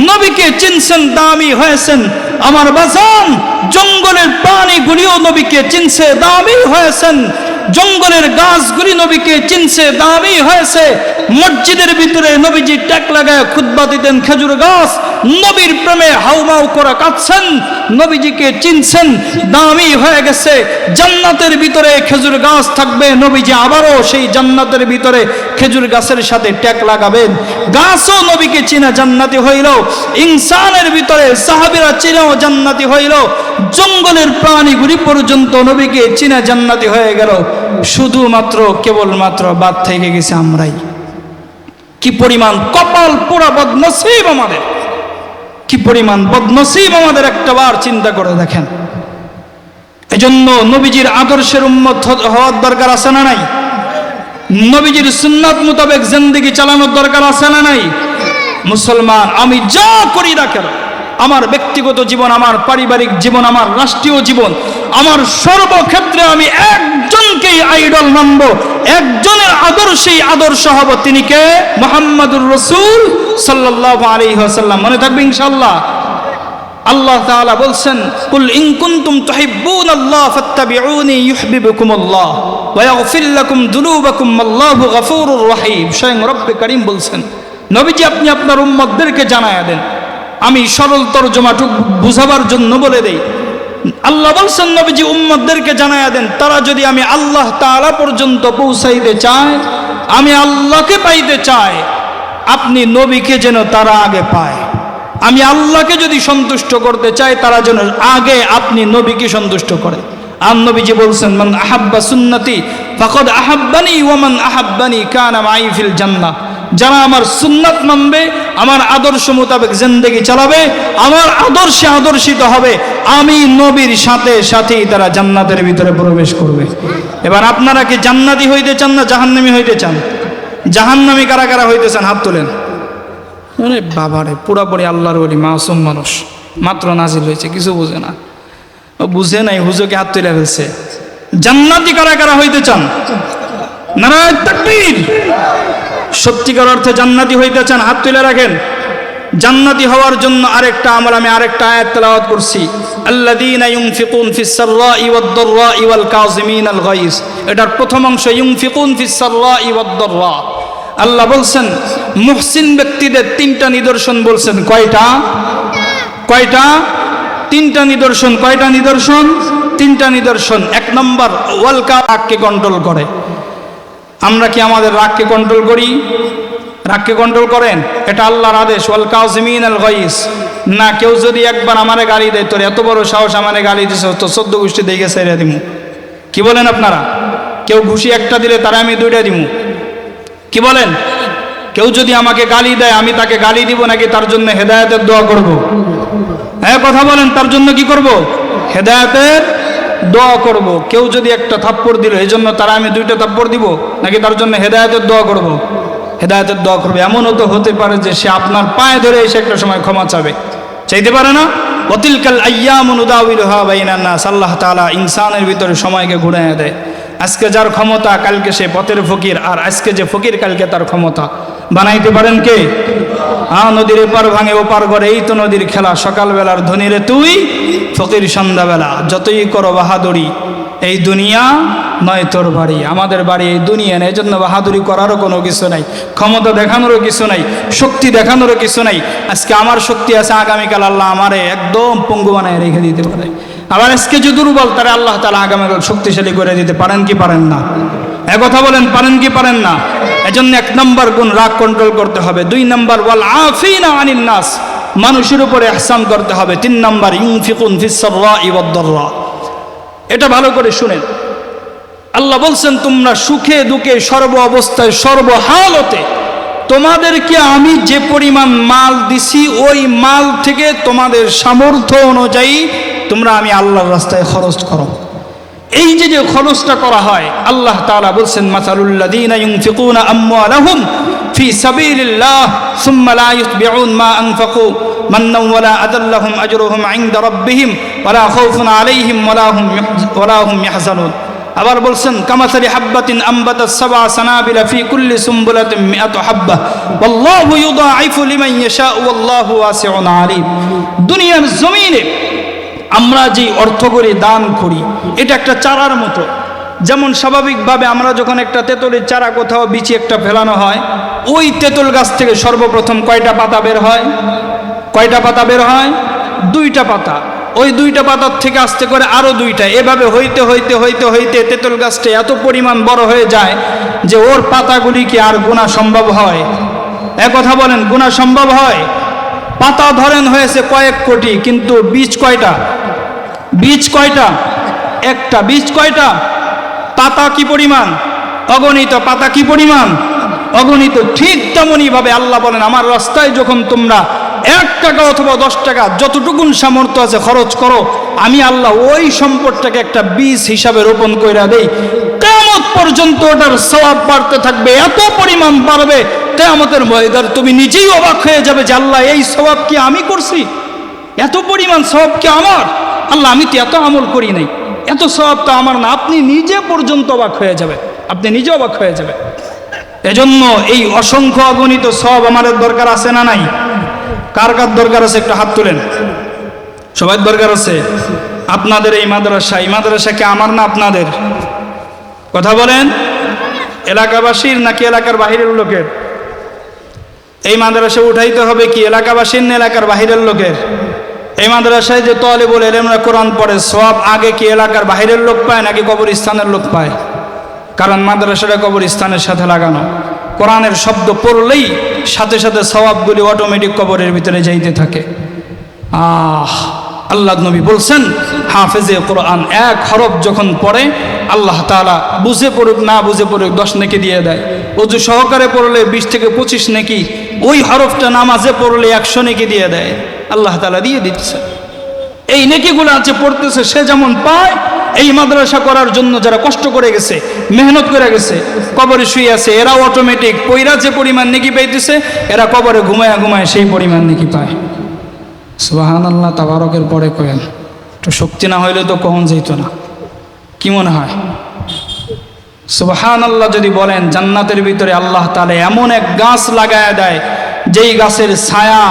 নবীকে চিনছেন, দামি হয়েছেন। আমার বাজান জঙ্গলের প্রাণীগুলিও নবীকে চিনছে, দামি হয়েছেন। জঙ্গলের গাছগুলি নবীকে চিনছে, দামি হয়েছে। মসজিদের ভিতরে নবীজি ট্যাক লাগায় খুতবা দিতেন, খেজুর গাছ নবীর প্রেমে হাউমাউ করে কাঁদছেন, নবীজিকে চিনছেন, দামি হয়ে গেছে। জান্নাতের ভিতরে খেজুর গাছ থাকবে, নবীজি আবারও সেই জান্নাতের ভিতরে খেজুর গাছের সাথে ট্যাক লাগাবেন। গাছও নবীকে চিনা জান্নাতি হইল, ইনসানের ভিতরে সাহাবীরা চিনাও জান্নাতি হইল, জঙ্গলের প্রাণীগুলি পর্যন্ত নবীকে চিনা জান্নাতি হয়ে গেল। শুধুমাত্র কেবলমাত্র বাদ থেকে গেছে আমরাই। কি পরিমাণ কপাল পোড়া বদনসিব আমাদের, কি পরিমাণ বদনসিব আমাদের, একটাবার চিন্তা করে দেখেন। এজন্য নবীজির আদর্শের উম্মত হওয়ার দরকার আছে না নাই? নবীজির সুন্নাত মোতাবেক জিন্দেগি চালানোর দরকার আছে না নাই? মুসলমান, আমি যা করি না কেন, আমার ব্যক্তিগত জীবন, আমার পারিবারিক জীবন, আমার রাষ্ট্রীয় জীবন, আমার সর্বক্ষেত্রে আমি একজনকেই আইডল মানব, একজনের আদর্শেই আদর্শ হব। তিনি কে? মুহাম্মাদুর রাসূল সাল্লাল্লাহু আলাইহি ওয়াসাল্লাম। মনে থাকবে ইনশাআল্লাহ। আল্লাহ তাআলা বলছেন, কুল ইন কুনতুম তুহিব্বুনাল্লাহ ফাত্তাবিউনি ইউহিব্বুকুমুল্লাহ ওয়া ইয়াগফির লাকুম যুনুবাকুম আল্লাহু গফুরুর রহিম। স্বয়ং রব্বে কারীম বলছেন, নবীজি আপনি আপনার উম্মতদেরকে জানায়া দেন। আমি সরল তরজমাটুক বুঝাবার জন্য বলে দেই। আল্লাহ বলছেন নবীজি উম্মতদেরকে জানায়া দেন, তারা যদি আমি আল্লাহ তাআলা পর্যন্ত পৌঁছাইতে চায়, আমি আল্লাহকে পাইতে চায়, আপনি নবীকে যেন তারা আগে পায়। আমি আল্লাহকে যদি সন্তুষ্ট করতে চাই, তারা যেন আগে আপনি নবীকে সন্তুষ্ট করে। আর নবীজি বলছেন, মান আহাব্বা সুন্নতি ফাকাদ আহাব্বানি ওয়া মান আহাব্বানি কানা মাই ফিল জান্নাহ। যারা আমার সুন্নাত মানবে, আমার আদর্শ মোতাবেক জিন্দেগি চালাবে, আমার আদর্শে আদর্শিত হবে, আমি নবীর সাথে সাথেই তারা জান্নাতের ভিতরে প্রবেশ করবে। এবার আপনারা কি জান্নাতি হইতে চান না জাহান্নামী হইতে চান? জাহান্নামী কারা কারা হইতে চান? হাত তোলেন। আরে বাবারে, পুরাপুরি আল্লাহর ওলি, মাসুম মানুষ, মাত্র নাজিল হয়েছে, কিছু বুঝে না, বুঝে নাই, হুজুরকে হাত তুলে ফেলছে। জান্নাতি কারা কারা হইতে চান? নারায়ে তাকবীর। সত্যিকার অর্থে জান্নাতি হইতে চান? হাত তুলে রাখেন। জান্নাতি হওয়ার জন্য আরেকটা আমল, আমি আরেকটা আয়াত তেলাওয়াত করছি, আল্লাযীনা ইউনফিকুন ফিস সাররাই ওয়াদ দাররাই ওয়াল কাযিমিনাল গায়জ। এটার প্রথম অংশ ইউনফিকুন ফিস সাররাই ওয়াদ দাররা। আল্লাহ বলছেন মুহসিন ব্যক্তিদের তিনটা নিদর্শন বলছেন। কয়টা? কয়টা? তিনটা নিদর্শন। কয়টা নিদর্শন? তিনটা নিদর্শন। এক নম্বর, রাগকে কন্ট্রোল করে। আমরা কি আমাদের রাগকে কন্ট্রোল করি? রাগকে কন্ট্রোল করেন? এটা আল্লাহর আদেশ, ওয়াল কাযিমিনাল গায়জ। না, কেউ যদি একবার আমারে গালি দেয়, তোর এত বড় সাহস আমারে গালি দিছ, তো 14 গোষ্ঠী দেখে ছেড়ে দিমু। কি বলেন আপনারা? কেউ ঘুষি একটা দিলে তারা আমি দুইটা দিমু। কি বলেন? কেউ যদি আমাকে গালি দেয়, আমি তাকে গালি দিব নাকি তার জন্য হেদায়েতের দোয়া করব? হ্যাঁ, কথা বলেন, তার জন্য কি করব? হেদায়েতের দোয়া করব। কেউ যদি একটা থাপ্পড় দিল, এই জন্য তারা আমি দুইটা থাপ্পড় দিব নাকি তার জন্য হেদায়েতের দোয়া করব? হেদায়েতের দোয়া করবে। এমনও তো হতে পারে যে সে আপনার পায়ে ধরে এসে একটা সময় ক্ষমা চাইতে পারে না? ওয়াতিলকাল আইয়ামু নুদাউলুহা বাইনান নাস। আল্লাহ তাআলা ইনসানের ভিতরে সময়কে ঘুরাইয়া দেয়। আজকে যার ক্ষমতা, কালকে সে পথের ফকির, আর আজকে যে ফকির, কালকে তার ক্ষমতা। বানাইতে পারেন কে? নদীর এপার ভাঙে ওপার করে, এই তো নদীর খেলা। সকালবেলার ধনীরে তুই, ফকির সন্ধ্যাবেলা। যতই করো বাহাদুরি, এই দুনিয়া নয় তোর বাড়ি। আমাদের বাড়ি এই দুনিয়া নেই, এজন্য বাহাদুরি করারও কোনো কিছু নাই, ক্ষমতা দেখানোরও কিছু নাই, শক্তি দেখানোরও কিছু নাই। আজকে আমার শক্তি আছে, আগামীকাল আল্লাহ আমারে একদম পঙ্গু বানায় রেখে দিতে পারে। আবার আজকে যে দুর্বল, তারা আল্লাহ তাআলা আগামীকাল শক্তিশালী করে দিতে পারেন কি পারেন না? কথা বলেন, পারেন কি পারেন না? এজন্য 1 নম্বর গুণ, রাগ কন্ট্রোল করতে হবে। 2 নম্বর, ওয়াল আফিনা আনিন নাস, মানুষের উপরে ইহসান করতে হবে। 3 নম্বর, ইউনফিকুন ফিস সাররাই ওয়াদ দাররা। এটা ভালো করে শুনেন। আল্লাহ বলছেন তোমরা সুখে দুঃখে সর্ব অবস্থায় সর্বহালতে তোমাদেরকে আমি যে পরিমাণ মাল দিছি ওই মাল থেকে তোমাদের সামর্থ্য অনুযায়ী তোমরা আমি আল্লাহর রাস্তায় খরচ করো। এই যে যে খরচটা করা হয়, আল্লাহ তাআলা বলছেন মাসালুল্লাযীনা ইউনফিকুনা আমওয়ালাহুম ফি সাবিলিল্লাহ সুম্মা লা ইউতবিউন মা আনফাকু মান্নান ওয়ালা আদাল্লাহুম আজরুহুম ইনদা রাব্বিহিম ওয়ালা খাউফুন আলাইহিম ওয়ালা হুম ইয়াহজানুন। আবার বলছেন কামাসালি হাব্বাতিন আম্বাতাস সাবআ সানাবিলা ফি কুল্লি সুমবুলাতিন মিআতু হাব্বা ওয়াল্লাহু ইউদাঈফু লিমান ইয়াশাউ ওয়াল্লাহু ওয়াসিউন আলীম। দুনিয়ার জমিনে আমরা যে অর্থ করি, দান করি, এটা একটা চারার মতো। যেমন স্বাভাবিকভাবে আমরা যখন একটা তেঁতুলের চারা কোথাও বিচি একটা ফেলানো হয়, ওই তেঁতুল গাছ থেকে সর্বপ্রথম কয়টা পাতা বের হয়? কয়টা পাতা বের হয়? 2টা পাতা। ওই 2টা পাতার থেকে আস্তে করে আরো 2টা, এভাবে হইতে হইতে হইতে হইতে তেঁতুল গাছটা এত পরিমাণ বড় হয়ে যায় যে ওর পাতাগুলি কি আর গোনা সম্ভব হয়? কথা বলেন, গোনা সম্ভব হয়? পাতা ধরেন হয়েছে কয়েক কোটি, কিন্তু বীজ কয়টা? বীজ কয়টা? একটা। বীজ কয়টা? পাতা কি পরিমাণ? অগণিত। পাতা কি পরিমাণ? অগণিত। ঠিক তেমনই ভাবে আল্লাহ বলেন, আমার রাস্তায় যখন তোমরা 1 টাকা অথবা 10 টাকা যতটুকুন সামর্থ্য আছে খরচ করো, আমি আল্লাহ ওই সম্পদটাকে একটা বীজ হিসাবে রোপণ কইরা দেই। কিয়ামত পর্যন্ত ওটার সওয়াব বাড়তে থাকবে, এত পরিমাণ বাড়বে কিয়ামতের ময়দান তুমি নিজেই অবাক হয়ে যাবে যে আল্লাহ এই সওয়াব কি আমি করছি? এত পরিমাণ সওয়াব কি আমার? আল্লাহ আমি তো এত আমল করি নাই, এত সওয়াব তো আমার না। আপনি নিজে পর্যন্ত অবাক হয়ে যাবে, আপনি নিজে অবাক হয়ে যাবে। এজন্য এই অসংখ্য অগণিত সওয়াব আমাদের দরকার আছে না নাই? কার কার দরকার আছে একটু হাত তুলেন। সবার দরকার আছে। আপনাদের এই মাদ্রাসা কি আমার না আপনাদের? কথা বলেন, এলাকাবাসীর নাকি এলাকার বাহিরের লোকের? এই মাদ্রাসা উঠাইতে হবে কি এলাকাবাসীর না এলাকার বাহিরের লোকের? এই মাদ্রাসায় যে তালিবুল ইলমরা কোরআন পড়ে, সওয়াব আগে কি এলাকার বাহিরের লোক পায় নাকি কবরস্থানের লোক পায়? কারণ মাদ্রাসাটা কবরস্থানের সাথে লাগানো। কোরআনের শব্দ পড়লেই সাথে সাথে সওয়াবগুলি অটোমেটিক কবরের ভিতরে যাইতে থাকে। আল্লাহ নবী বলছেন, হাফেজে কোরআন 1 হরফ যখন পড়ে আল্লাহ তাআলা বুঝে পড়ুক না বুঝে পড়ুক 10 নেকি দিয়ে দেয়। ওযু সহকারে পড়লে 20 থেকে 25 নেকি, ওই হরফটা নামাজে পড়লে 100 নেকি দিয়ে দেয়। আল্লাহ তাআলা দিয়ে দিচ্ছে। এই নেকিগুলো আছে পড়তেছে, সে যেমন পায়, এই মাদ্রাসা করার জন্য যারা কষ্ট করে গেছে, মেহনত করে গেছে, কবরে শুয়ে আছে, এরা অটোমেটিক পয়রা যে পরিমাণ নেকি পাইতেছে, এরা কবরে ঘুমায় ঘুমায় সেই পরিমাণ নেকি পায়। সুবহানাল্লাহ। তাবারকের পরে কয়েন একটু শক্তি না হইলে তো কখন যেত না। কি মনে হয়? সুবহানাল্লাহ যদি বলেন, জান্নাতের ভিতরে আল্লাহ তাআলা এমন এক গাছ লাগায় দেয়, যেই গাছের ছায়া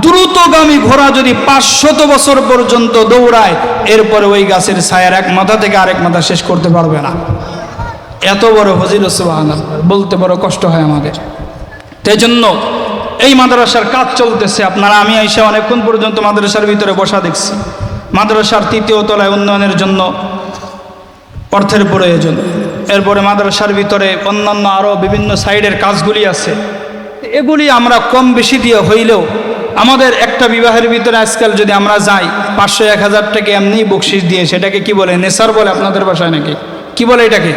দ্রুতগামী ঘোড়া যদি 500 বছর পর্যন্ত দৌড়ায়, এরপরে ওই গাছের ছায়ার এক মাথা থেকে আরেক মাথা শেষ করতে পারবে না। এত বড় ফজিলত, সুবহানাল্লাহ। বলতে বড় কষ্ট হয় আমাদের। তাই জন্য এই মাদ্রাসার কাজ চলতেছে। আপনারা, আমি আইসা অনেকক্ষণ পর্যন্ত মাদ্রাসার ভিতরে বসা দেখছি। মাদ্রাসার 3য় তলায় উন্নয়নের জন্য অর্থের প্রয়োজন। এরপরে মাদ্রাসার ভিতরে অন্যান্য আরও বিভিন্ন সাইডের কাজগুলি আছে। এগুলি আমরা কম বেশি দিয়ে হইলেও আমাদের একটা বিবাহের ভিতরে আজকাল যদি আমরা যাই, 500-1000 টাকা এমনি বকশিশ দিয়ে, সেটাকে কি বলে? নেসার বলে আপনাদের বাসায় নাকি কি বলে এটাকে?